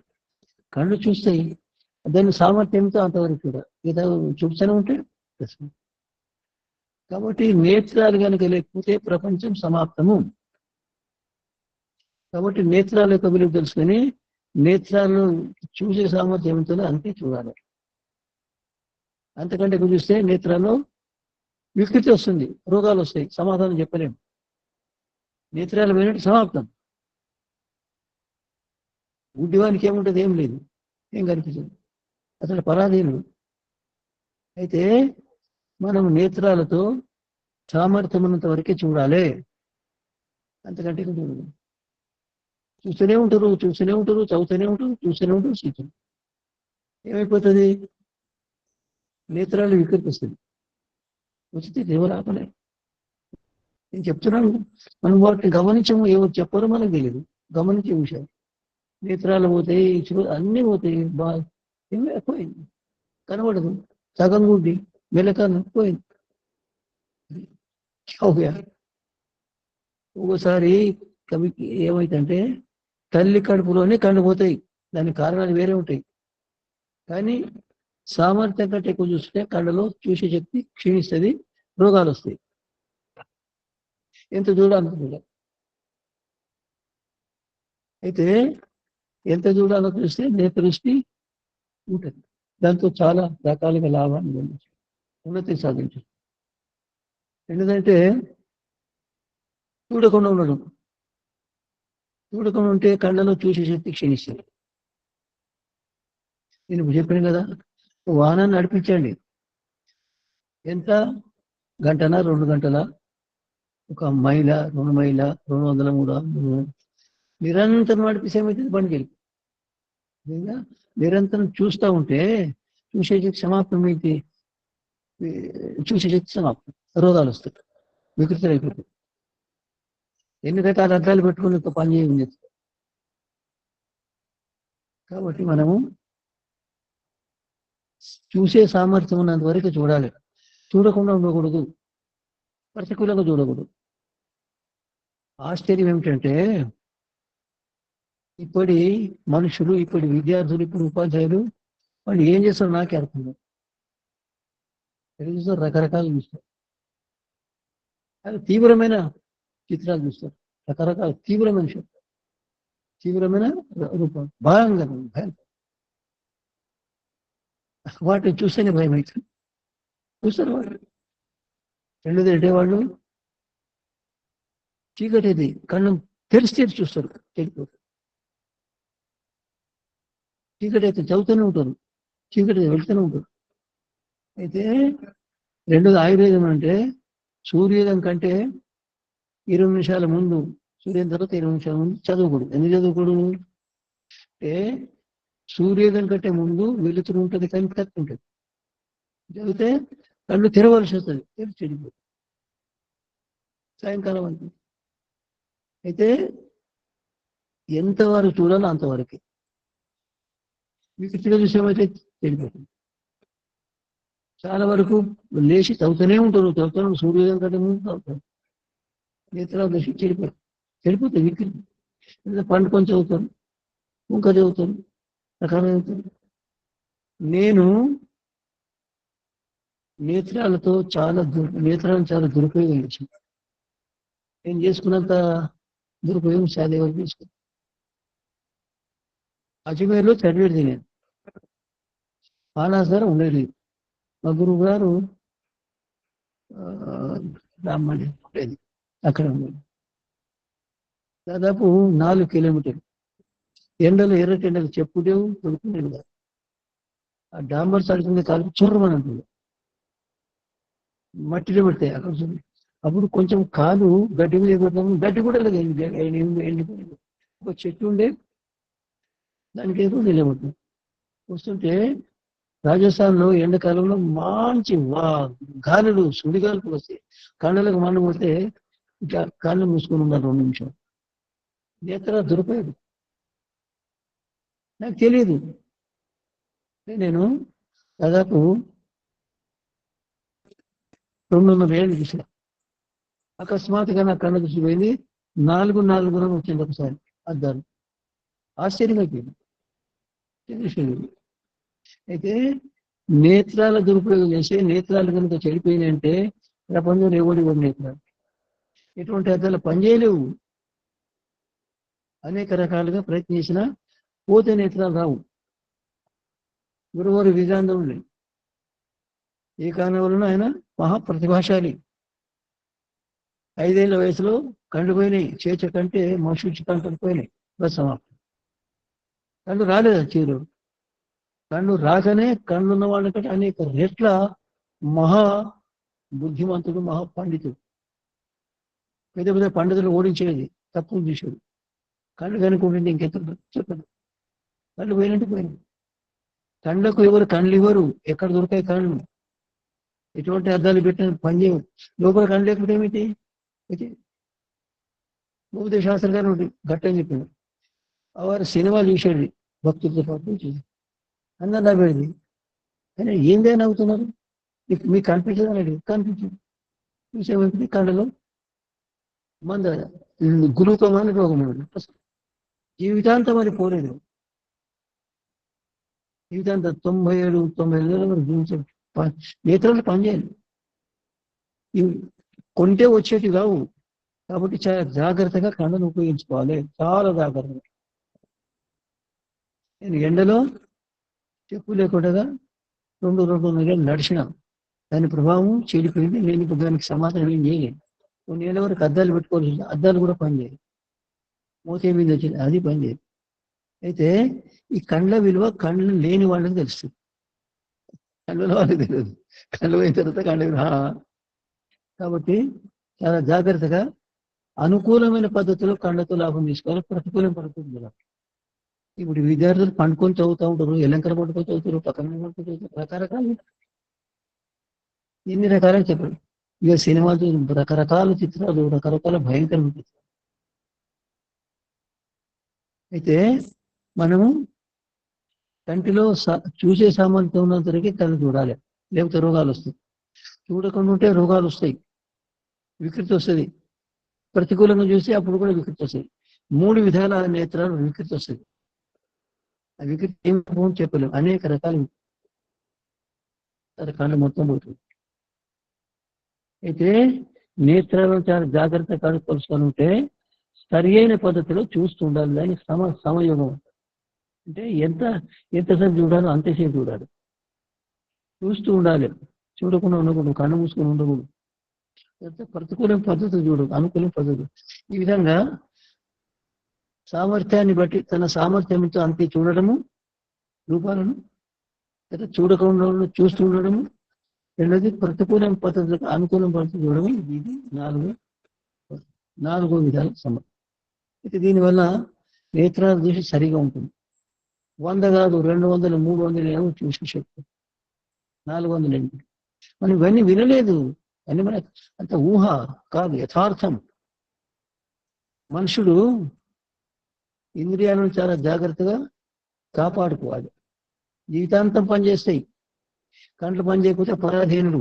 కళ్ళు చూస్తాయి, దాని సామర్థ్యంతో అంతవరకు కూడా ఏదో చూస్తూనే ఉంటే. కాబట్టి నేత్రాలు కనుక లేకపోతే ప్రపంచం సమాప్తము. కాబట్టి నేత్రాల యొక్క విలువ తెలుసుకొని నేత్రాలను చూసే సామర్థ్యం ఉంటుందో అంతే చూడాలి. అంతకంటే ఎక్కువ చూస్తే నేత్రాల్లో వికృతి వస్తుంది, రోగాలు వస్తాయి, సమాధానం చెప్పలేము. నేత్రాలు పోయినట్టు సమాప్తం. గుడ్డివానికి ఏముంటుంది? ఏం లేదు, ఏం కనిపించదు, అసలు పరాధీనుడు. అయితే మనం నేత్రాలతో సామర్థ్యం ఉన్నంత వరకే చూడాలి, అంతకంటే చూడాలి. చూస్తూనే ఉంటారు, చదువుతూనే ఉంటారు, చూస్తూనే. ఏమైపోతుంది? నేత్రాలు వికృతి వస్తుంది. వస్తే దేవుడు ఆపలే. నేను చెప్తున్నాను, మనం వాటిని గమనించము. ఎవరు చెప్పారో మనకు తెలియదు. గమనించే విషయాలు. నేత్రాలు పోతాయి, అన్నీ పోతాయి. పోయింది, కనబడదు. సగం గుడ్డి, మెలకను పోయింది. ఒక్కోసారి కవికి ఏమైందంటే తల్లి కడుపులోనే కళ్ళు పోతాయి. దానికి కారణాలు వేరే ఉంటాయి. కానీ సామర్థ్యం కంటే ఎక్కువ చూస్తే కళ్ళలో చూసే శక్తి క్షీణిస్తుంది, రోగాలు వస్తాయి. ఎంత చూడాలో చూడాలి. అయితే ఎంత చూడాలో చూస్తే నేత్రదృష్టి ఉంటుంది. దాంతో చాలా రకాలుగా లాభాన్ని ఉన్నతి సాధించారు. ఎందుకంటే చూడకుండా ఉండడం. చూడకుండా ఉంటే కళ్ళలో చూసే శక్తి క్షీణిస్తుంది. నేను చెప్పాను కదా, వాహనాన్ని నడిపించండి. ఎంత? గంటనా 2 గంటల? 1 మైల, 2 మైల, 200, 300 నిరంతరం నడిపిస్తే ఏమైతుంది? బండి గెలుపు. నిరంతరం చూస్తూ ఉంటే చూసే శక్తి సమాప్తం. అయితే చూసే శక్తి సమాప్తం, రోగాలు వస్తాయి, వికృతులు అయిపోతాయి. ఎన్ని రకాల అర్థాలు పెట్టుకుని ఒక పని చేయండి. కాబట్టి మనము చూసే సామర్థ్యం ఉన్నంత వరకు చూడాలి, చూడకుండా ఉండకూడదు, ప్రతికూలంగా చూడకూడదు. ఆశ్చర్యం ఏమిటంటే ఇప్పటి మనుషులు, ఇప్పటి విద్యార్థులు, ఇప్పుడు ఉపాధ్యాయులు వాళ్ళు ఏం చేస్తారో నాకే అర్థం లేదు. టెలివిజన్ రకరకాలు చూస్తారు, అది తీవ్రమైన చిత్రాలు చూస్తారు, రకరకాల తీవ్రమైన రూపం, భయంకరం. వాటిని చూస్తేనే భయం అవుతుంది. చూస్తారు వాళ్ళు. రెండోది వాళ్ళు చీకటిది కళ్ళు తెరిచి చూస్తారు. చీకటి అయితే చదువుతూనే ఉంటారు, చీకటి వెళ్తూనే ఉంటారు. అయితే రెండోది ఆయుర్వేదం అంటే సూర్యోదయం కంటే 20 నిమిషాల ముందు, సూర్యోదయం తర్వాత 20 నిమిషాల ముందు చదువుకోడు. ఎందుకు చదువుకోడు అంటే సూర్యోదయం కంటే ముందు వెలుతురు ఉంటుంది, కానీ తక్కువ ఉంటుంది. చదివితే కళ్ళు తెరవలసి వస్తుంది, తెరిచి చెడిపోతుంది సాయంకాలం అంతే. అయితే ఎంతవరకు చూడాలో అంతవరకు. మీకు చిన్న విషయం అయితే చెడిపోతుంది. చాలా వరకు లేచి చదువుతూనే ఉంటారు, చదువుతాను సూర్యోదయం కంటే ముందు చదువుతారు. నేత్రాలు లేచి చెడిపోతాయి వికృతి. పండు కొంచెం చదువుతారు, ఇంకా చదువుతారు, రకాలు చదువుతారు. నేను నేత్రాలను చాలా దురుపయోగం చేసింది. నేను చేసుకున్నంత దురుపయోగం చాలా వరకు చేసుకున్నాను. అజ్మీర్లో చదివేది నేను, పానాసరం ఉండేది. మా గురువు గారు బ్రాహ్మణి ఉండేది, అక్కడ ఉండేది. దాదాపు 4 కిలోమీటర్లు ఎండలు, ఎర్రటి ఎండలు చెప్పుదేవు కొనుక్కునేది కాదు. ఆ డాంబర్ సరుకునే కాలు చుర్రమని అంటుంది, మట్టిలో పెడతాయి అక్కడ. అప్పుడు కొంచెం కాలు గడ్డి మీద పెడతాము, గడ్డి కూడా లేదు, ఎండిపోయింది. ఒక చెట్టు ఉండే దానికి ఏదో నిలబడుతుంది. వస్తుంటే రాజస్థాన్లో ఎండాకాలంలో మంచి గాలులు, సుడిగాలులు వస్తాయి. కళ్ళలకు మనం వస్తే ఇంకా కాళ్ళు మూసుకొని ఉన్నారు 2 నిమిషాలు. నేత్ర దురుపయోగం నాకు తెలియదు. నేను దాదాపు 2.5 ఏళ్ళు చూసిన. అకస్మాత్తుగా నా కళ్ళ దృష్టి పోయింది. 4 వచ్చింది ఒకసారి అద్దాలు. ఆశ్చర్యంగా అయిపోయింది. అయితే నేత్రాల దురుపయోగం చేస్తే నేత్రాలు కనుక చెడిపోయినాయంటే ప్రపంచంలో ఎవరు నేత్రాలు ఎటువంటి అద్దాలు పనిచేయలేవు. అనేక రకాలుగా ప్రయత్నం చేసినా పోతే నేత్రాలు రావు. గురువారు వివేకానందుడు ఏ కారణం వలన ఆయన మహాప్రతిభాశాలి. 5 ఏళ్ల వయసులో కళ్ళు పోయినాయి, చేచ కంటే మనుషుచి కంటలు పోయినాయి. బస్ సమాప్తం. కళ్ళు రాలేదు చీరు. కళ్ళు రాకనే కళ్ళున్న వాళ్ళకంటే అనేక రెట్ల మహా బుద్ధిమంతుడు, మహా పండితుడు. పెద్ద పెద్ద పండితులు ఓడించేది, తప్పులు చూసేది. కళ్ళు కనుక్కుంటుంది ఇంకెంత చెప్పదు. కళ్ళు పోయినట్టు పోయినాయి. కళ్ళకు ఎవరు కళ్ళు ఇవ్వరు, ఎక్కడ దొరికాయి కళ్ళు. ఎటువంటి అద్దాలు పెట్టిన పనిచేయవు. లోపల కళ్ళు లేకపోతే ఏమిటి? అయితే భూపతి శాస్త్రి గారు గట్టని చెప్పింది. వారు సినిమాలు చూసేది, భక్తులతో పాటు చూసి అందరిలా పెడింది. కానీ ఏందేనా అవుతున్నారు, మీకు కనిపించదు అనేది. కనిపించింది. చూసేవారికి కళ్ళలో మంద గురుతమైన రోగం జీవితాంతం అది పోలేదు. జీవితాంతం 97 వరకు జీవించే నేత్రాలు పనిచేయాలి. ఇవి కొంటే వచ్చేటి కావు. కాబట్టి చాలా జాగ్రత్తగా కళ్ళను ఉపయోగించుకోవాలి, చాలా జాగ్రత్తగా. నేను ఎండలో చెప్పు లేకుండా 2.5 ఏళ్ళు నడిచిన. దాని ప్రభావం చెడిపోయింది. నేను ఇప్పుడు దానికి సమాధానం ఏం చేయలేదు. 2 ఏళ్ళ వరకు అద్దాలు పెట్టుకోవాలి, అద్దాలు కూడా పనిచేయదు. మోతే మీద వచ్చింది, అది పనిచేయదు. అయితే ఈ కళ్ళ విలువ కళ్ళు లేని వాళ్ళకి తెలుస్తుంది, కళ్ళ వాళ్ళకి తెలియదు. కళ్ళు అయిన తర్వాత కళ్ళు. కాబట్టి చాలా జాగ్రత్తగా అనుకూలమైన పద్ధతిలో కళ్ళతో లాభం తీసుకోవాలి, ప్రతికూలమైన పద్ధతులు. ఇప్పుడు విద్యార్థులు పండుకొని చదువుతూ ఉంటారు, ఎల్లంకర పట్టుకొని చదువుతారు, పక్కన పట్టుకొని చదువుతారు, రకరకాలు. ఎన్ని రకాలుగా చెప్పారు. ఇక సినిమాలు రకరకాల చిత్రాలు, రకరకాల భయంకరమైన చిత్రాలు. అయితే మనము కంటిలో చూసే సామర్థ్యం ఉన్నంతవరకు కళ్ళు చూడాలి, లేకపోతే రోగాలు వస్తాయి. చూడకుండా ఉంటే రోగాలు వస్తాయి, వికృతి వస్తుంది. ప్రతికూలంగా చూస్తే అప్పుడు కూడా వికృతి వస్తుంది. 3 విధాల నేత్రాలు వికృతి వస్తుంది. ఆ వికృతి ఏం చెప్పలేము, అనేక రకాలు కళ్ళు మొత్తం పోతుంది. అయితే నేత్రాలను చాలా జాగ్రత్తగా కడుక్కోవాల్సుకొని ఉంటే సరి అయిన పద్ధతిలో చూస్తూ ఉండాలి. దానికి సమయోగం అంటే ఎంతసేపు చూడాలో అంతసేపు చూడాలి, చూస్తూ ఉండాలి. చూడకుండా ఉండకూడదు, కళ్ళు మూసుకొని ఉండకూడదు. ప్రతికూలం పద్ధతి చూడు, అనుకూలం పద్ధతి. ఈ విధంగా సామర్థ్యాన్ని బట్టి తన సామర్థ్యంతో అంతే చూడడము రూపాలను, చూడకుండా చూస్తూ ఉండడము, రెండోది ప్రతికూలం పద్ధతులకు అనుకూలం పద్ధతి చూడడం, ఇది నాలుగో విధాల సమర్థం. అయితే దీనివల్ల నేత్రాల దృష్టి సరిగా ఉంటుంది. 100 కాదు, 200, 300 ఏమో చూసి శక్తి, 400 ఏంటి. మనం ఇవన్నీ వినలేదు, అని మన అంత ఊహ కాదు, యథార్థం. మనుషుడు ఇంద్రియాలను చాలా జాగ్రత్తగా కాపాడుకోవాలి. జీవితాంతం పనిచేస్తాయి. కంట్లు పని చేయకపోతే పరాధీనుడు,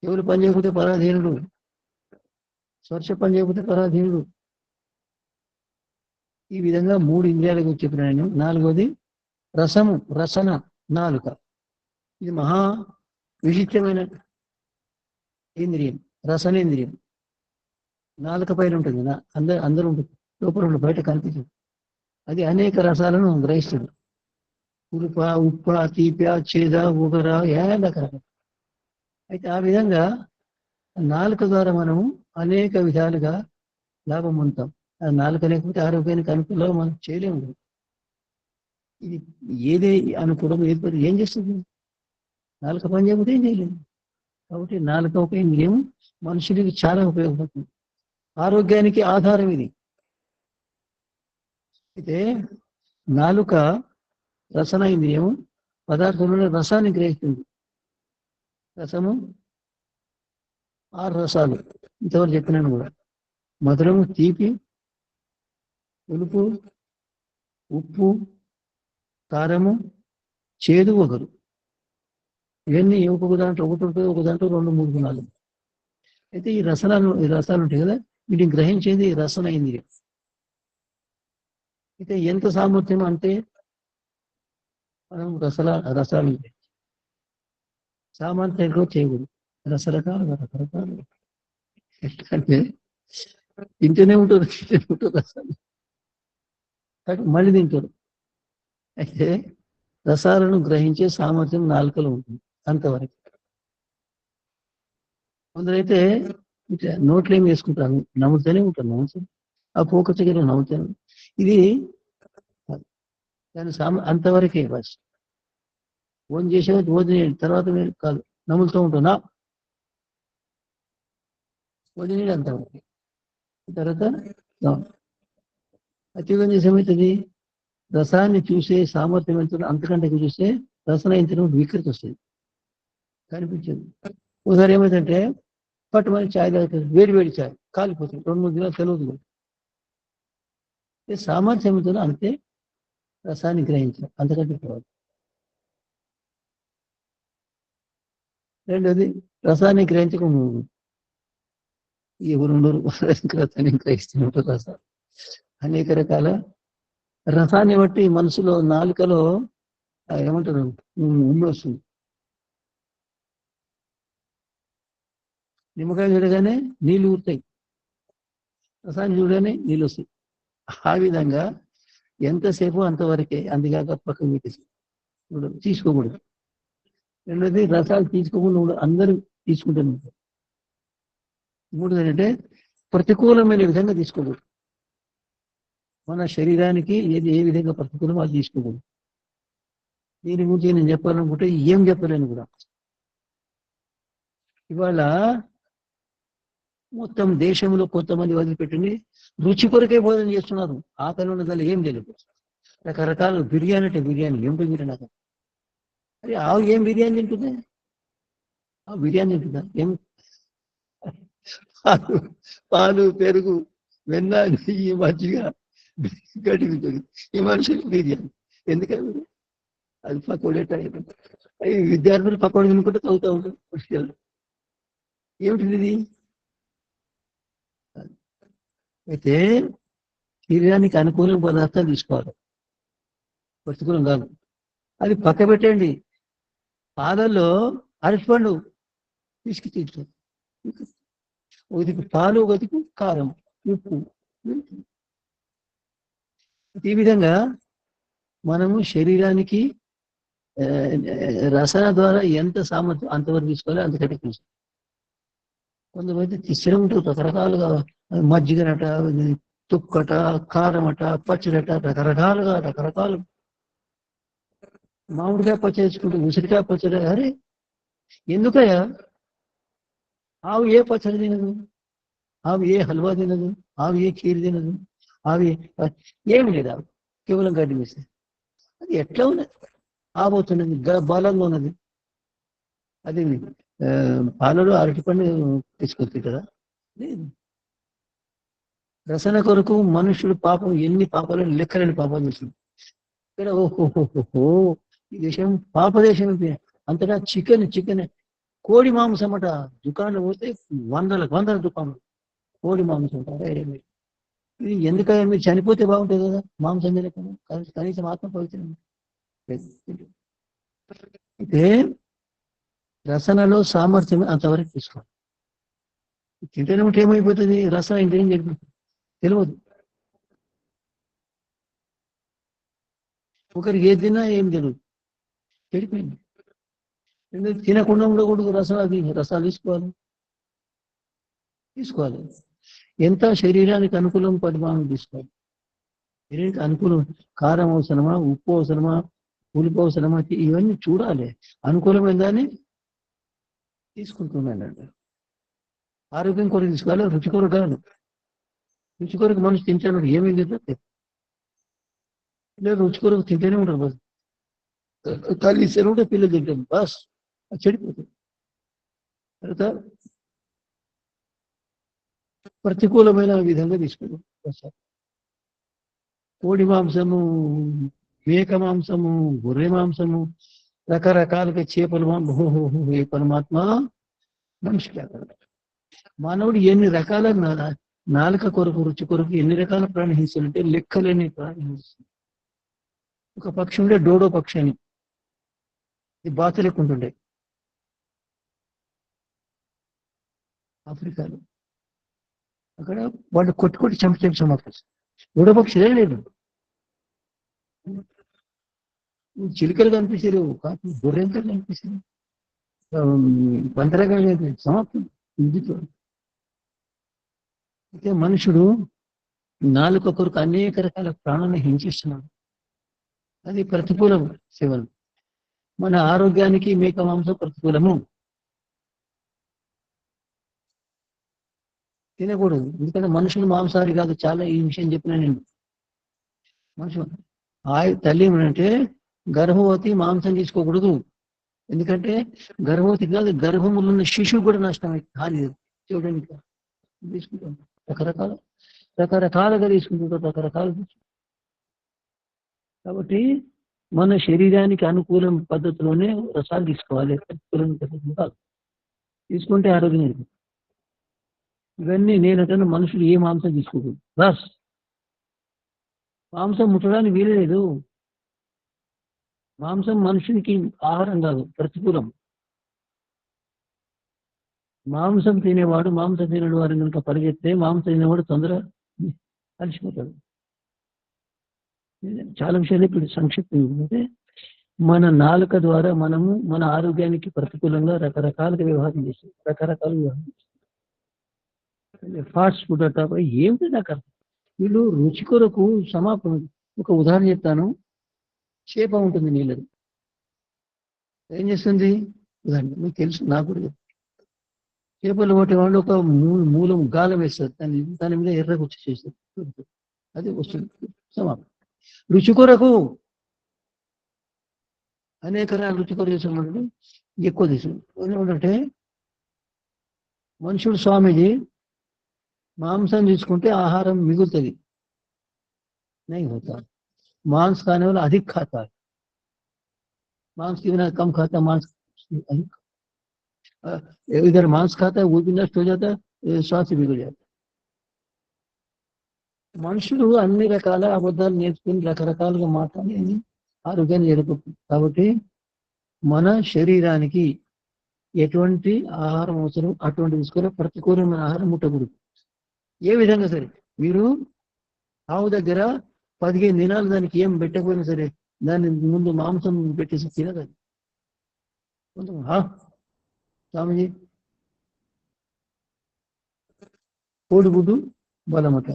చెవులు పని చేయకపోతే పరాధీనుడు, స్పర్శ పని చేయకపోతే పరాధీనుడు. ఈ విధంగా 3 ఇంద్రియాల గురించి చెప్పిన నేను. నాలుగోది రసము, రసన, నాలుక. ఇది మహా విచిత్రమైన ఇంద్రియం, రసనేంద్రియం. నాలుక పైన ఉంటుంది, అందరూ ఉంటుంది, లోపల ఉంటుంది, బయట కనిపించదు. అది అనేక రసాలను గ్రహిస్తుంది. ఉలుప, ఉప్ప, తీప, చేద, ఉగర, రకరకాల. అయితే ఆ విధంగా నాలుక ద్వారా మనము అనేక విధాలుగా లాభం పొందుతాం. ఆ నాలుక లేకపోతే ఆరోగ్యానికి అనుకూలంగా మనం చేయలేము. ఇది ఏదే అనుకూలం, ఏది ఏం చేస్తుంది? నాలుక పని చేయకపోతే ఏం చేయలేము. కాబట్టి నాలుక ఒక ఇంద్రియం మనుషుడికి చాలా ఉపయోగపడుతుంది. ఆరోగ్యానికి ఆధారం ఇది. అయితే నాలుక రసన ఇంద్రియం పదార్థంలో రసాన్ని గ్రహిస్తుంది. రసము 6 రసాలు ఇంతవరకు చెప్పినాను కూడా. మధురము, తీపి, పులుపు, ఉప్పు, కారము, చేదు, వగరు. ఇవన్నీ ఒక్కొక్క దాంట్లో ఒకటి ఉంటుంది, ఒక దాంట్లో 2, 3 గుణాలు. అయితే ఈ రసాలు ఉంటాయి కదా, వీటిని గ్రహించేది రసన ఇంద్రియం. అయితే ఎంత సామర్థ్యం అంటే మనం రసాలు సామర్థ్యంలో చేయకూడదు. రకరకాలు అంటే తింటూనే ఉంటారు రసాలు, మళ్ళీ తింటారు. అయితే రసాలను గ్రహించే సామర్థ్యం నాలుకలో ఉంటుంది అంతవరకు. కొందరైతే నోట్లో ఏం వేసుకుంటాను, నవ్వుతూనే ఉంటాను, ఆ పోక దగ్గర నవ్వుతాను. ఇది దాని అంతవరకే బస్. ఫోన్ చేసేది భోజనం, తర్వాత మీరు కాదు, నమ్ములుతూ ఉంటున్నా భోజనం అంతవరకు. తర్వాత అతిగా ఏమవుతుంది, రసాన్ని చూసే సామర్థ్యం ఎంత అంతకంటే చూస్తే రసన యంత్రం వికృతి వస్తుంది, కనిపించదు. ఒకసారి ఏమైందంటే పట్టుమని ఛాయ్ తాగుతుంది, వేడి ఛాయ్ కాలిపోతుంది, 2-3 దినాలు తెలియదు. సామర్థ్యం ఎంతో అంతే రసాన్ని గ్రహించాలి, అంతకంటే పోవాలి. రెండోది రసాన్ని గ్రహించక ఎవరుండరు, రసాన్ని గ్రహిస్తున్నట్టు రసాలు అనేక రకాల. రసాన్ని బట్టి మనసులో నాలుకలో ఏమంటారు ఉమ్మి వస్తుంది. నిమ్మకాయ చూడగానే నీళ్లు ఊరుతాయి, రసాన్ని చూడగానే నీళ్ళు వస్తాయి. ఆ విధంగా ఎంతసేపు అంతవరకే, అందుకాక పక్కన పెట్టేసి తీసుకోకూడదు. రెండోది రసాలు తీసుకోకుండా అందరూ తీసుకుంటారు. మూడోది ఏంటంటే ప్రతికూలమైన విధంగా తీసుకోకూడదు. మన శరీరానికి ఏ విధంగా ప్రతికూలమో అది తీసుకోకూడదు. దీని గురించి నేను చెప్పాలనుకుంటే ఏం చెప్పలేను కూడా. ఇవాళ మొత్తం దేశంలో కొంతమంది వదిలిపెట్టింది రుచి కొరకే భోజనం చేస్తున్నారు. ఆకలి ఉన్నదాన్ని ఏం తెలియదు. రకరకాల బిర్యానీ అంటే బిర్యానీ ఏం బిర్యానీ నాకు అరే ఆవు ఏం బిర్యానీ తింటుంది, ఆ బిర్యానీ తింటుందా? ఏం పాలు, పెరుగు, వెన్న, నెయ్యి, మజ్జిగ గడ్డి తింటుంది. ఈ మనుషులు బిర్యానీ ఎందుకని? అది పకోడేట విద్యార్థులు పకోడీ తినుకుంటే చదువుతూ ఉంటారు. ఏమిటిది ఇది? అయితే శరీరానికి అనుకూలం పదార్థాలు తీసుకోవాలి, ప్రతికూలం కాదు. అది పక్క పెట్టండి. పాలల్లో అరటిపండు పిసికి తీసుకోండి, ఒకటికి పాలు, ఒకటికి కారం, ఉప్పు. ఈ విధంగా మనము శరీరానికి రసన ద్వారా ఎంత సామర్థ్యం అంతవరకు తీసుకోవాలి, అంతకంటే తెలుసు. కొంతమంది తీసిన ఉంటారు రకరకాలుగా, మజ్జిగనట, తుక్కట, కారమట, పచ్చడట, రకరకాలు. మామిడికాయ పచ్చడి తెచ్చుకుంటే ఉసిరికాయ పచ్చడి, అరే ఎందుకయ్యా? ఆవు ఏ పచ్చడి తినదు, ఆవు ఏ హల్వా తినదు, ఆవు ఏ ఖీర్ తినదు, ఆవు ఏమి లేదు, ఆవు కేవలం గడ్డి వేస్తే అది ఎట్లా ఉన్నది? ఆబోతున్నది, బలంగా ఉన్నది. అది పాలలో అరటిపండు తీసుకొస్తుంది కదా. లేదు. రసన కొరకు మనుషులు పాపం ఎన్ని పాపాలను లెక్కలేని పాపాలు చేస్తుంది. ఇక్కడ ఓహోహోహో, ఈ దేశం పాప దేశం. అంతటా చికెన్ కోడి మాంసం అట. దుకాణం పోతే వందల దుకాణం కోడి మాంసం అంటారా? ఇది ఎందుకయ్యా? మీరు చనిపోతే బాగుంటుంది కదా మాంసం తినకుండా, కనీసం ఆత్మ పవిత్రం. అయితే రసనలో సామర్థ్యం అంతవరకు తీసుకోవాలి. తింటేనే ఉంటే ఏమైపోతుంది? రసన ఇంకేం తెలియదు. ఒకరికి ఏది తిన్నా ఏం తెలియదు, చెడిపోయింది. తినకుండా ఉండకూడదు, రసాలు తీసుకోవాలి. ఎంత శరీరానికి అనుకూలం పరిమాణం తీసుకోవాలి. శరీరానికి అనుకూలం కారం అవసరమా, ఉప్పు అవసరమా, పులుపు అవసరమా, ఇవన్నీ చూడాలి. అనుకూలమైన దాన్ని తీసుకుంటున్నానండి. ఆరోగ్యం కొరకు తీసుకోవాలి, రుచి కొరకు కాదు. రుచి కొరకు మనిషి తింటాడు, ఏమీ లేదు. లేదు, రుచి కొరకు తింటేనే ఉంటారు. బస్ ఖాళీ ఇస్తారు ఉంటే పిల్లలు తింటారు, బస్ చెడిపోతుంది. తర్వాత ప్రతికూలమైన విధంగా తీసుకుంటాం. కోడి మాంసము, మేక మాంసము, గొర్రె మాంసము, రకరకాలుగా చేపలు. ఏ పరమాత్మ మనిషికి మానవుడు ఎన్ని రకాల నాలుక కొరకు, రుచి కొరకు ఎన్ని రకాల ప్రాణహింసలుంటే లెక్కలేని ప్రాణహింసలు. ఒక పక్షి ఉండే, డోడో పక్షి అని, ఇది బాత లెక్కుంటుండే ఆఫ్రికాలో. అక్కడ వాళ్ళు కొట్టి చంపి సమాప్తం. డోడో పక్షి లేదు. చిలుకలు కనిపించారు, కాకి గొర్రెంతో కనిపిస్తుంది, బంతరగా సమాప్తం. ఇందులో అయితే మనుషుడు నాలుక కొరకు అనేక రకాల ప్రాణాలను హింసిస్తున్నాడు. అది ప్రతికూలం సేవలు. మన ఆరోగ్యానికి మేక మాంసం ప్రతికూలము, తినకూడదు. ఎందుకంటే మనుషులు మాంసాహారి కాదు. చాలా ఈ విషయం చెప్పిన నేను. మనుషులు తల్లి ఏమంటే గర్భవతి మాంసం తీసుకోకూడదు. ఎందుకంటే గర్భవతి కాదు, గర్భములో ఉన్న శిశువు కూడా నష్టం హాని చూడడానికి. తీసుకుంటాం రకరకాలుగా తీసుకుంటుంటాం, రకరకాలు. కాబట్టి మన శరీరానికి అనుకూలం పద్ధతిలోనే రసాలు తీసుకోవాలి, ప్రతికూలమైన పద్ధతులు కాదు. తీసుకుంటే ఆరోగ్యం. ఇవన్నీ నేనంటే మనుషులు ఏ మాంసం తీసుకోకూడదు. బస్ మాంసం ముట్టడానికి వీలలేదు. మాంసం మనుషునికి ఆహారం కాదు, ప్రతికూలం. మాంసం తినేవాడు మాంసం తినడు వారిని కనుక పరిగెత్తే మాంసం తినేవాడు తొందరగా కలిసిపోతాడు. చాలా విషయాలు ఇప్పుడు సంక్షిప్తంగా ఏంటంటే, మన నాలుక ద్వారా మనము మన ఆరోగ్యానికి ప్రతికూలంగా రకరకాలుగా వ్యవహారం చేస్తాం, రకరకాలుగా వ్యవహారం చేస్తాం. ఫాస్ట్ ఫుడ్ అట్ట ఏమిటి నాకు అర్థం. వీళ్ళు రుచి కొరకు సమాపం. ఒక ఉదాహరణ చెప్తాను. చేప ఉంటుంది నీళ్ళది, ఏం చేస్తుంది? ఉదాహరణ మీకు తెలుసు, నాకు కూడా. చేపలు పట్టే వాళ్ళు ఒక మూలం గాలం వేస్తారు, దాని మీద ఎర్ర గుచ్చి చేస్తారు, అది వస్తుంది. సమాపం. రుచి కొరకు అనేక రకాల రుచి కొరకు చేసిన ఎక్కువ తీసుకుంటారు. ఏమంటే మనుషుడు స్వామీజీ మాంసం తీసుకుంటే ఆహారం మిగులుతుంది, नहीं होता। मांस खाने वाला अधिक खाता है, मांस की बिना कम खाता, मांस अधिक। इधर मांस खाता है वो भी नष्ट हो जाता है, स्वास्थ्य बिगड़ जाता है। మనుషులు అన్ని రకాల అబద్ధాలు నేర్చుకుని రకరకాలుగా మాట్లాడి ఆరోగ్యాన్ని జరుపుతుంది. కాబట్టి మన శరీరానికి ఎటువంటి ఆహారం అవసరం అటువంటి తీసుకోవాలి. ప్రతికూలమైన ఆహారం ముట్టకూడదు ఏ విధంగా సరే. మీరు ఆవు దగ్గర 15 దినాలు దానికి ఏం పెట్టకపోయినా సరే, దాని ముందు మాంసం పెట్టేసి తినదు. స్వామిజీ కోడిగుడ్డు బలమట,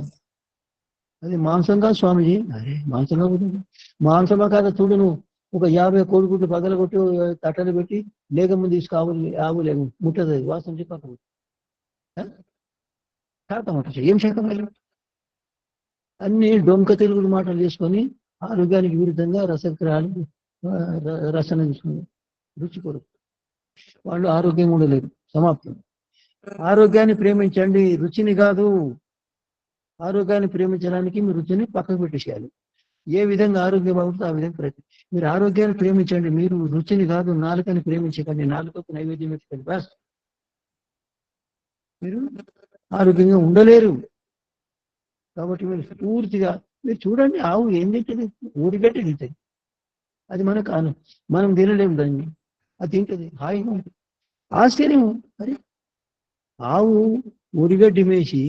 అది మాంసం కాదు స్వామిజీ. అరే మాంసంగా పోతుంది, మాంసమా కాదా చూడు నువ్వు, ఒక 50 కోడిగుడ్లు పగలగొట్టి తట్టలు పెట్టి లేక ముందు తీసుకు ఆవు లేవు ముట్టదు, అది వాసన చెప్పకు శాతం ఉంటుంది. ఏం శాతం లేదు? అన్ని డొంక తెలుగు మాటలు చేసుకొని ఆరోగ్యానికి విరుద్ధంగా రసగ్రహాలు రసన తీసుకుని రుచి కొరకు వాళ్ళు ఆరోగ్యంగా ఉండలేరు. సమాప్తం. ఆరోగ్యాన్ని ప్రేమించండి, రుచిని కాదు. ఆరోగ్యాన్ని ప్రేమించడానికి మీరు రుచిని పక్కకు పెట్టేసేయాలి. ఏ విధంగా ఆరోగ్యం బాగుంటుందో ఆ విధంగా ప్రయత్నం. మీరు ఆరోగ్యాన్ని ప్రేమించండి, మీరు రుచిని కాదు. నాలుకని ప్రేమించకండి, నాలుకకు నైవేద్యం ఎత్తుకండి. బస్ మీరు ఆరోగ్యంగా ఉండలేరు. కాబట్టి మీరు పూర్తిగా మీరు చూడండి, ఆవు ఏం తింటుంది? ఊరిగడ్డి తింటుంది. అది మనకు మనం తినలేము దాన్ని, అది తింటుంది, హాయిగా ఉంటుంది. ఆశ్చర్యం. మరి ఆవు ఊరిగడ్డి మేసి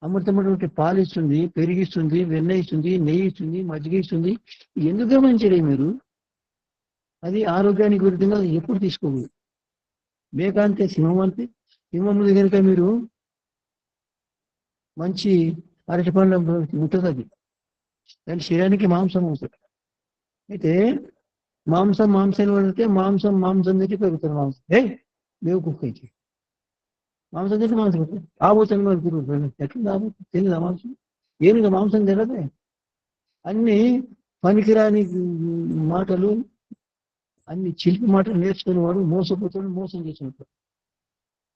అమృతమైనటువంటి పాలు ఇస్తుంది, పెరిగిస్తుంది, వెన్న ఇస్తుంది, నెయ్యి ఇస్తుంది, మజ్జిగ ఇస్తుంది. ఎందుకు గమనించలే మీరు? అది ఆరోగ్యానికి విరుద్ధంగా ఎప్పుడు తీసుకోకూడదు. మేక అంతే, సింహం అంతే. సింహం ముందు కనుక మీరు మంచి అరటి పండ్ల ఉంటుంది, అది దాని శరీరానికి మాంసం అవుతుంది. అయితే మాంసం పడితే మాంసం తింటే పెరుగుతుంది మాంసం. లేవు కుక్క అయితే మాంసం తింటే మాంసం పెరుగుతుంది. ఆబోతుంది మరి తిరుగుతుంది. ఎట్లా తెలియదు మాంసం? ఏనుగా మాంసం తినదే. అన్ని పనికిరాని మాటలు, అన్ని చిలిపి మాటలు నేర్చుకుని వాడు మోసపోతాడు, మోసం చేసినట్టు.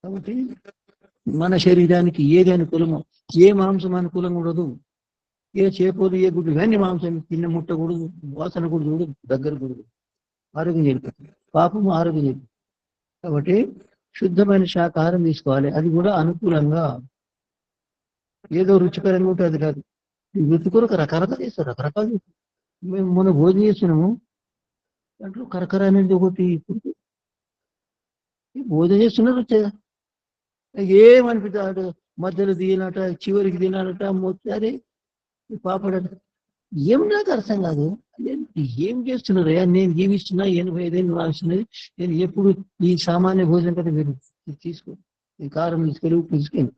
కాబట్టి మన శరీరానికి ఏది అనుకూలమో, ఏ మాంసం అనుకూలంగా ఉండదు. ఏ చేపలు, ఏ గుడ్లు ఇవన్నీ మాంసం తిన్న ముట్టకూడదు, వాసన కూడా చూడదు, దగ్గర కూడదు. ఆరోగ్యం చెడిపోతుంది, పాపం ఆరోగ్యం చెడిపోతుంది. కాబట్టి శుద్ధమైన శాకాహారం తీసుకోవాలి. అది కూడా అనుకూలంగా, ఏదో రుచికరంగా ఉంటుంది అది కాదు. రుచి కొరకు రకరకాలు చేస్తారు, రకరకాలు చేస్తారు. మేము మొన్న భోజనం చేస్తున్నాము, దాంట్లో కరకర అనేది ఒకటి. భోజనం చేస్తున్నారు వచ్చేదా ఏమనిపిస్తాడు, మధ్యలో తినాలట, చివరికి తినాలట, మొత్తారే పాపడట. ఏం నాకు అర్థం కాదు. ఏం చేస్తున్నారు? నేను జీవిస్తున్నా 85 ఏళ్ళు రాస్తున్నది. నేను ఎప్పుడు ఈ సామాన్య భోజనం కదా మీరు తీసుకో, ఈ కారం తీసుకెళ్ళి, ఉప్పు తీసుకెళ్ళి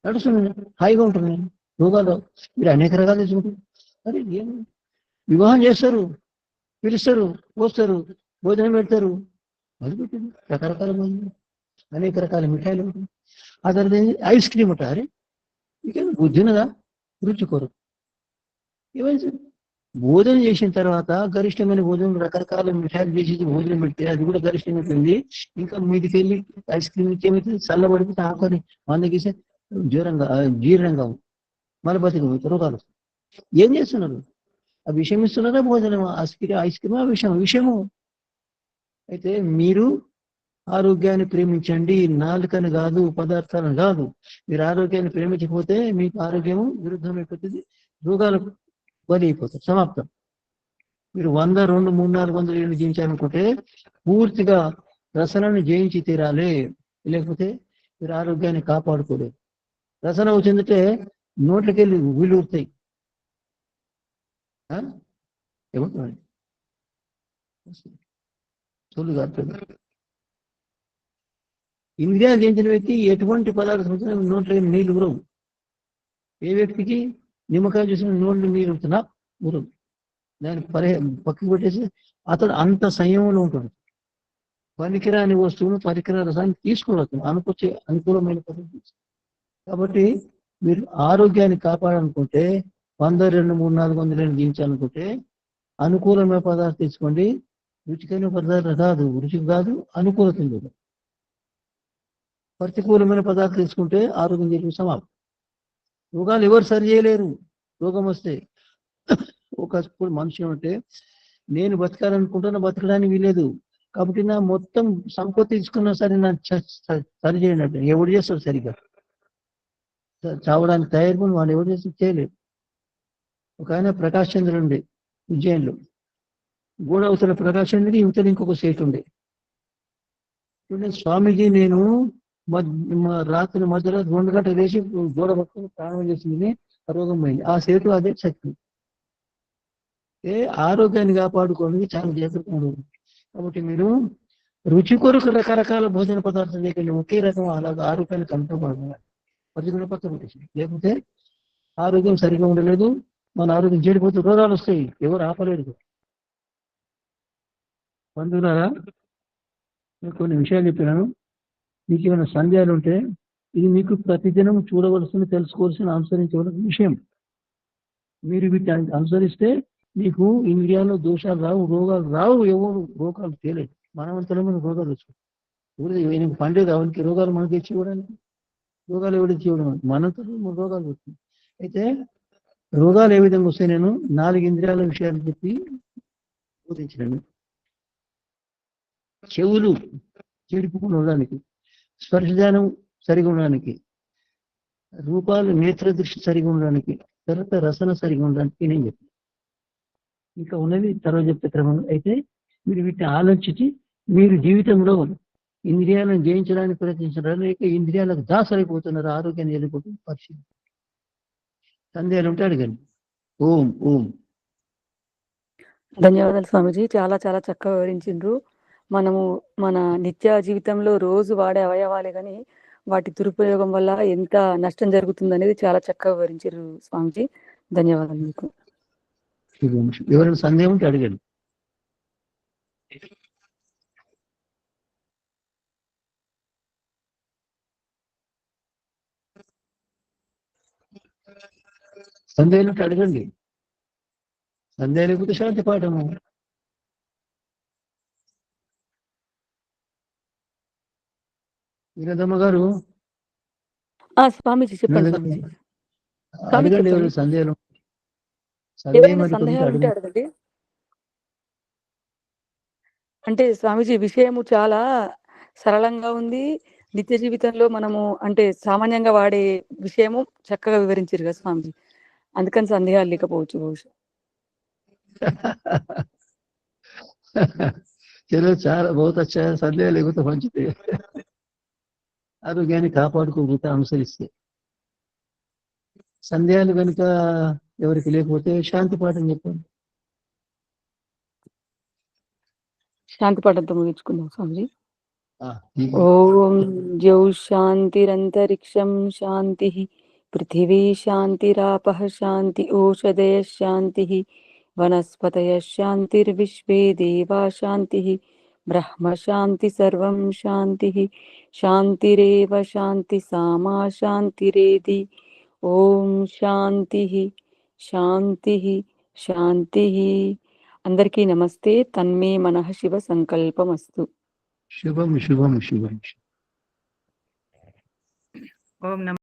నడుస్తున్నాను, హాయిగా ఉంటున్నాను. రోగాలు మీరు అనేక రకాలు తీసుకుంటారు. అరే ఏం వివాహం చేస్తారు, పిలుస్తారు, పోస్తారు, భోజనం పెడతారు, మొదలుపెట్టింది రకరకాల భోజనం, అనేక రకాల మిఠాయిలు ఉంటుంది. ఆ తర్వాత ఐస్ క్రీమ్ ఉంటారు. అరే ఇక బుద్ధినదా? రుచి కొరకు ఏమైంది? భోజనం చేసిన తర్వాత గరిష్టమైన భోజనం, రకరకాల మిఠాయిలు చేసి భోజనం పెడితే అది కూడా గరిష్టంగా ఉంటుంది. ఇంకా మీదికి వెళ్ళి ఐస్ క్రీమ్ ఏమైతుంది? చల్లబడిపోతే ఆకొని మందగీసే జీర్ణంగా మలబతికి రోగాలు. ఏం చేస్తున్నారు? ఆ విషయం ఇస్తున్నారా భోజనం? ఐస్ క్రీమ్ విషయము. అయితే మీరు ఆరోగ్యాన్ని ప్రేమించండి, నాలుకని కాదు, పదార్థాలను కాదు. మీరు ఆరోగ్యాన్ని ప్రేమించకపోతే మీకు ఆరోగ్యము విరుద్ధమైపోతుంది, రోగాలకు బలి అయిపోతారు. సమాప్తం. మీరు 100, 200, 300, 400 ఏళ్ళు జీవించాలనుకుంటే పూర్తిగా రసనాన్ని జయించి తీరాలి, లేకపోతే మీరు ఆరోగ్యాన్ని కాపాడుకోలేదు. రసన వచ్చిందంటే నోట్లకి వెళ్ళి వీలుతాయి. ఏమంటున్నాడు చోళ్ళు ఇంద్రియాలు జయించిన వ్యక్తి ఎటువంటి పదార్థం వచ్చినా నోట్లో నీళ్లు ఉరవు. ఏ వ్యక్తికి నిమ్మకాయ చూసిన నోళ్ళు నీళ్ళు ఉంటున్నా ఉరవు. దాన్ని పక్కకు పెట్టేసి అతడు అంత సంయమంలో ఉంటాడు. పనికిరాని వస్తువును, పనికిరాని రసాన్ని తీసుకోవచ్చు, అనుకొచ్చే అనుకూలమైన పద్ధతి. కాబట్టి మీరు ఆరోగ్యాన్ని కాపాడాలనుకుంటే 100, 200, 300, 400 ఏళ్ళు జీవించాలనుకుంటే అనుకూలమైన పదార్థం తీసుకోండి. రుచికరమైన పదార్థం కాదు, రుచికి కాదు, అనుకూలత లేదు. ప్రతికూలమైన పదార్థాలు తీసుకుంటే ఆరోగ్యం జరిగే సమాప్తం. రోగాలు ఎవరు సరి చేయలేరు. రోగం వస్తే ఒకప్పుడు మనిషి ఉంటే నేను బతకాలనుకుంటున్నా, బతకడానికి వీలేదు. కాబట్టి నా మొత్తం సంపత్తి తీసుకున్నా సరే నా సరి చేయనట్టు ఎవడు చేస్తాడు? సరిగ్గా చావడానికి తయారు వాళ్ళు ఎవరు చేస్తే చేయలేదు. ఒక ఆయన ప్రకాష్ చంద్ర ఉండే ఉజ్జయిన్లో, గోడ అవతల ప్రకాష్ చంద్రుడి, యువతలు ఇంకొక సేట్ ఉండే. స్వామీజీ నేను రాత్రి మధ్యలో 2 గంటలు వేసి గోడ పట్టుకుని ప్రాణం చేసింది, రోగం పోయింది. ఆ సేటు అదే శక్తి. ఆరోగ్యాన్ని కాపాడుకోవడానికి చాలా జాగ్రత్తగా. కాబట్టి మీరు రుచి కొరకు రకరకాల భోజన పదార్థాలు లేకండి, ఒకే రకం అలాగా ఆరోగ్యాన్ని కంట్రోల్ పది కూడా పక్కన పెట్టేసి, లేకపోతే ఆరోగ్యం సరిగా ఉండలేదు. మన ఆరోగ్యం చెడిపోతే రోగాలు వస్తాయి, ఎవరు ఆపలేరు. బంధువులారా, నేను కొన్ని విషయాలు చెప్పినాను. మీకు ఏమైనా సందేహాలు ఉంటే ఇది మీకు ప్రతిదినం చూడవలసిన, తెలుసుకోవాల్సిన, అనుసరించవలసిన విషయం. మీరు వీటిని అనుసరిస్తే మీకు ఇంద్రియాల్లో దోషాలు రావు, రోగాలు రావు. ఎవరు రోగాలు తేలేదు. మనవంతలో మన రోగాలు వచ్చాయి. పండుగ అవనికి రోగాలు మనకి తెచ్చి ఇవ్వడానికి, రోగాలు ఎవరికి ఇవ్వడం, మనతో రోగాలు వస్తుంది. అయితే రోగాలు ఏ విధంగా వస్తాయి? నేను 4 ఇంద్రియాల విషయాలు చెప్పి బోధించినాను. చెవులు చెడిపోకుండా ఉండడానికి, స్పర్శజానం సరిగా ఉండడానికి, రూపాలు నేత్ర దృష్టి సరిగా ఉండడానికి, తర్వాత రసన సరిగా ఉండడానికి నేను చెప్పాను. ఇంకా ఉన్నది తర్వాత చెప్తే క్రమంలో. అయితే మీరు వీటిని ఆలోచించి మీరు జీవితంలో ఇంద్రియాలను జయించడానికి ప్రయత్నించారు, లేక ఇంద్రియాలకు దాసరైపోతున్నారు, ఆరోగ్యాన్ని వెళ్ళిపోతుంది. పరిశీలి సందేహాలు ఉంటే అడగండి. ఓం ఓం. ధన్యవాదాలు స్వామీజీ. చాలా చాలా చక్కగా వివరించిండ్రు. మనము మన నిత్య జీవితంలో రోజు వాడే అవయవాలే కానీ వాటి దురుపయోగం వల్ల ఎంత నష్టం జరుగుతుంది అనేది చాలా చక్కగా వివరించారు స్వామీజీ. ధన్యవాదాలు మీకు. ఎవరైనా సందేహం ఉంటే అడగండి. సందేహం ఉంటే అడగండి. సందేహం లేకపోతే శాంతి పాఠము. వీరదమ్మ గారు స్వామీజీ చెప్పండి స్వామీజీ. అడగండి. ఎవరైనా సందేహం ఎవరైనా సందేహాలు ఉంటే అడగండి. అంటే స్వామీజీ విషయము చాలా సరళంగా ఉంది. నిత్య జీవితంలో మనము అంటే సామాన్యంగా వాడే విషయము చక్కగా వివరించారు కదా స్వామీజీ. అందుకని సందేహాలు లేకపోవచ్చు బహుశా. చలో, చాలా బహుత్ అచ్చా. సందేహాలు లేకపోతే మంచిది. ఆరోగ్యాన్ని కాపాడుకోగలుగుతా అనుసరిస్తే. సందేహాలు కనుక ఎవరికి లేకపోతే శాంతి పాఠం చెప్పండి. శాంతి పాఠంతో ముగించుకుందాం స్వామిజీ. ठीक है। ఓం ద్యౌ శాంతిరంతరిక్షం శాంతి, పృథివీ శాంతిరాపః శాంతి, ఓషధయ శాంతి, వనస్పతయ శాంతిర్విశ్వే దేవా శాంతి, బ్రహ్మ శాంతి సర్వం శాంతి, శాంతిరేవ శాంతి సామా శాంతిరేది. ఓం శాంతి శాంతి శాంతి. అందరికీ నమస్తే. తన్మే మనః శివ సంకల్పమస్తు. శుభం శుభం శుభం. ఓం నమః.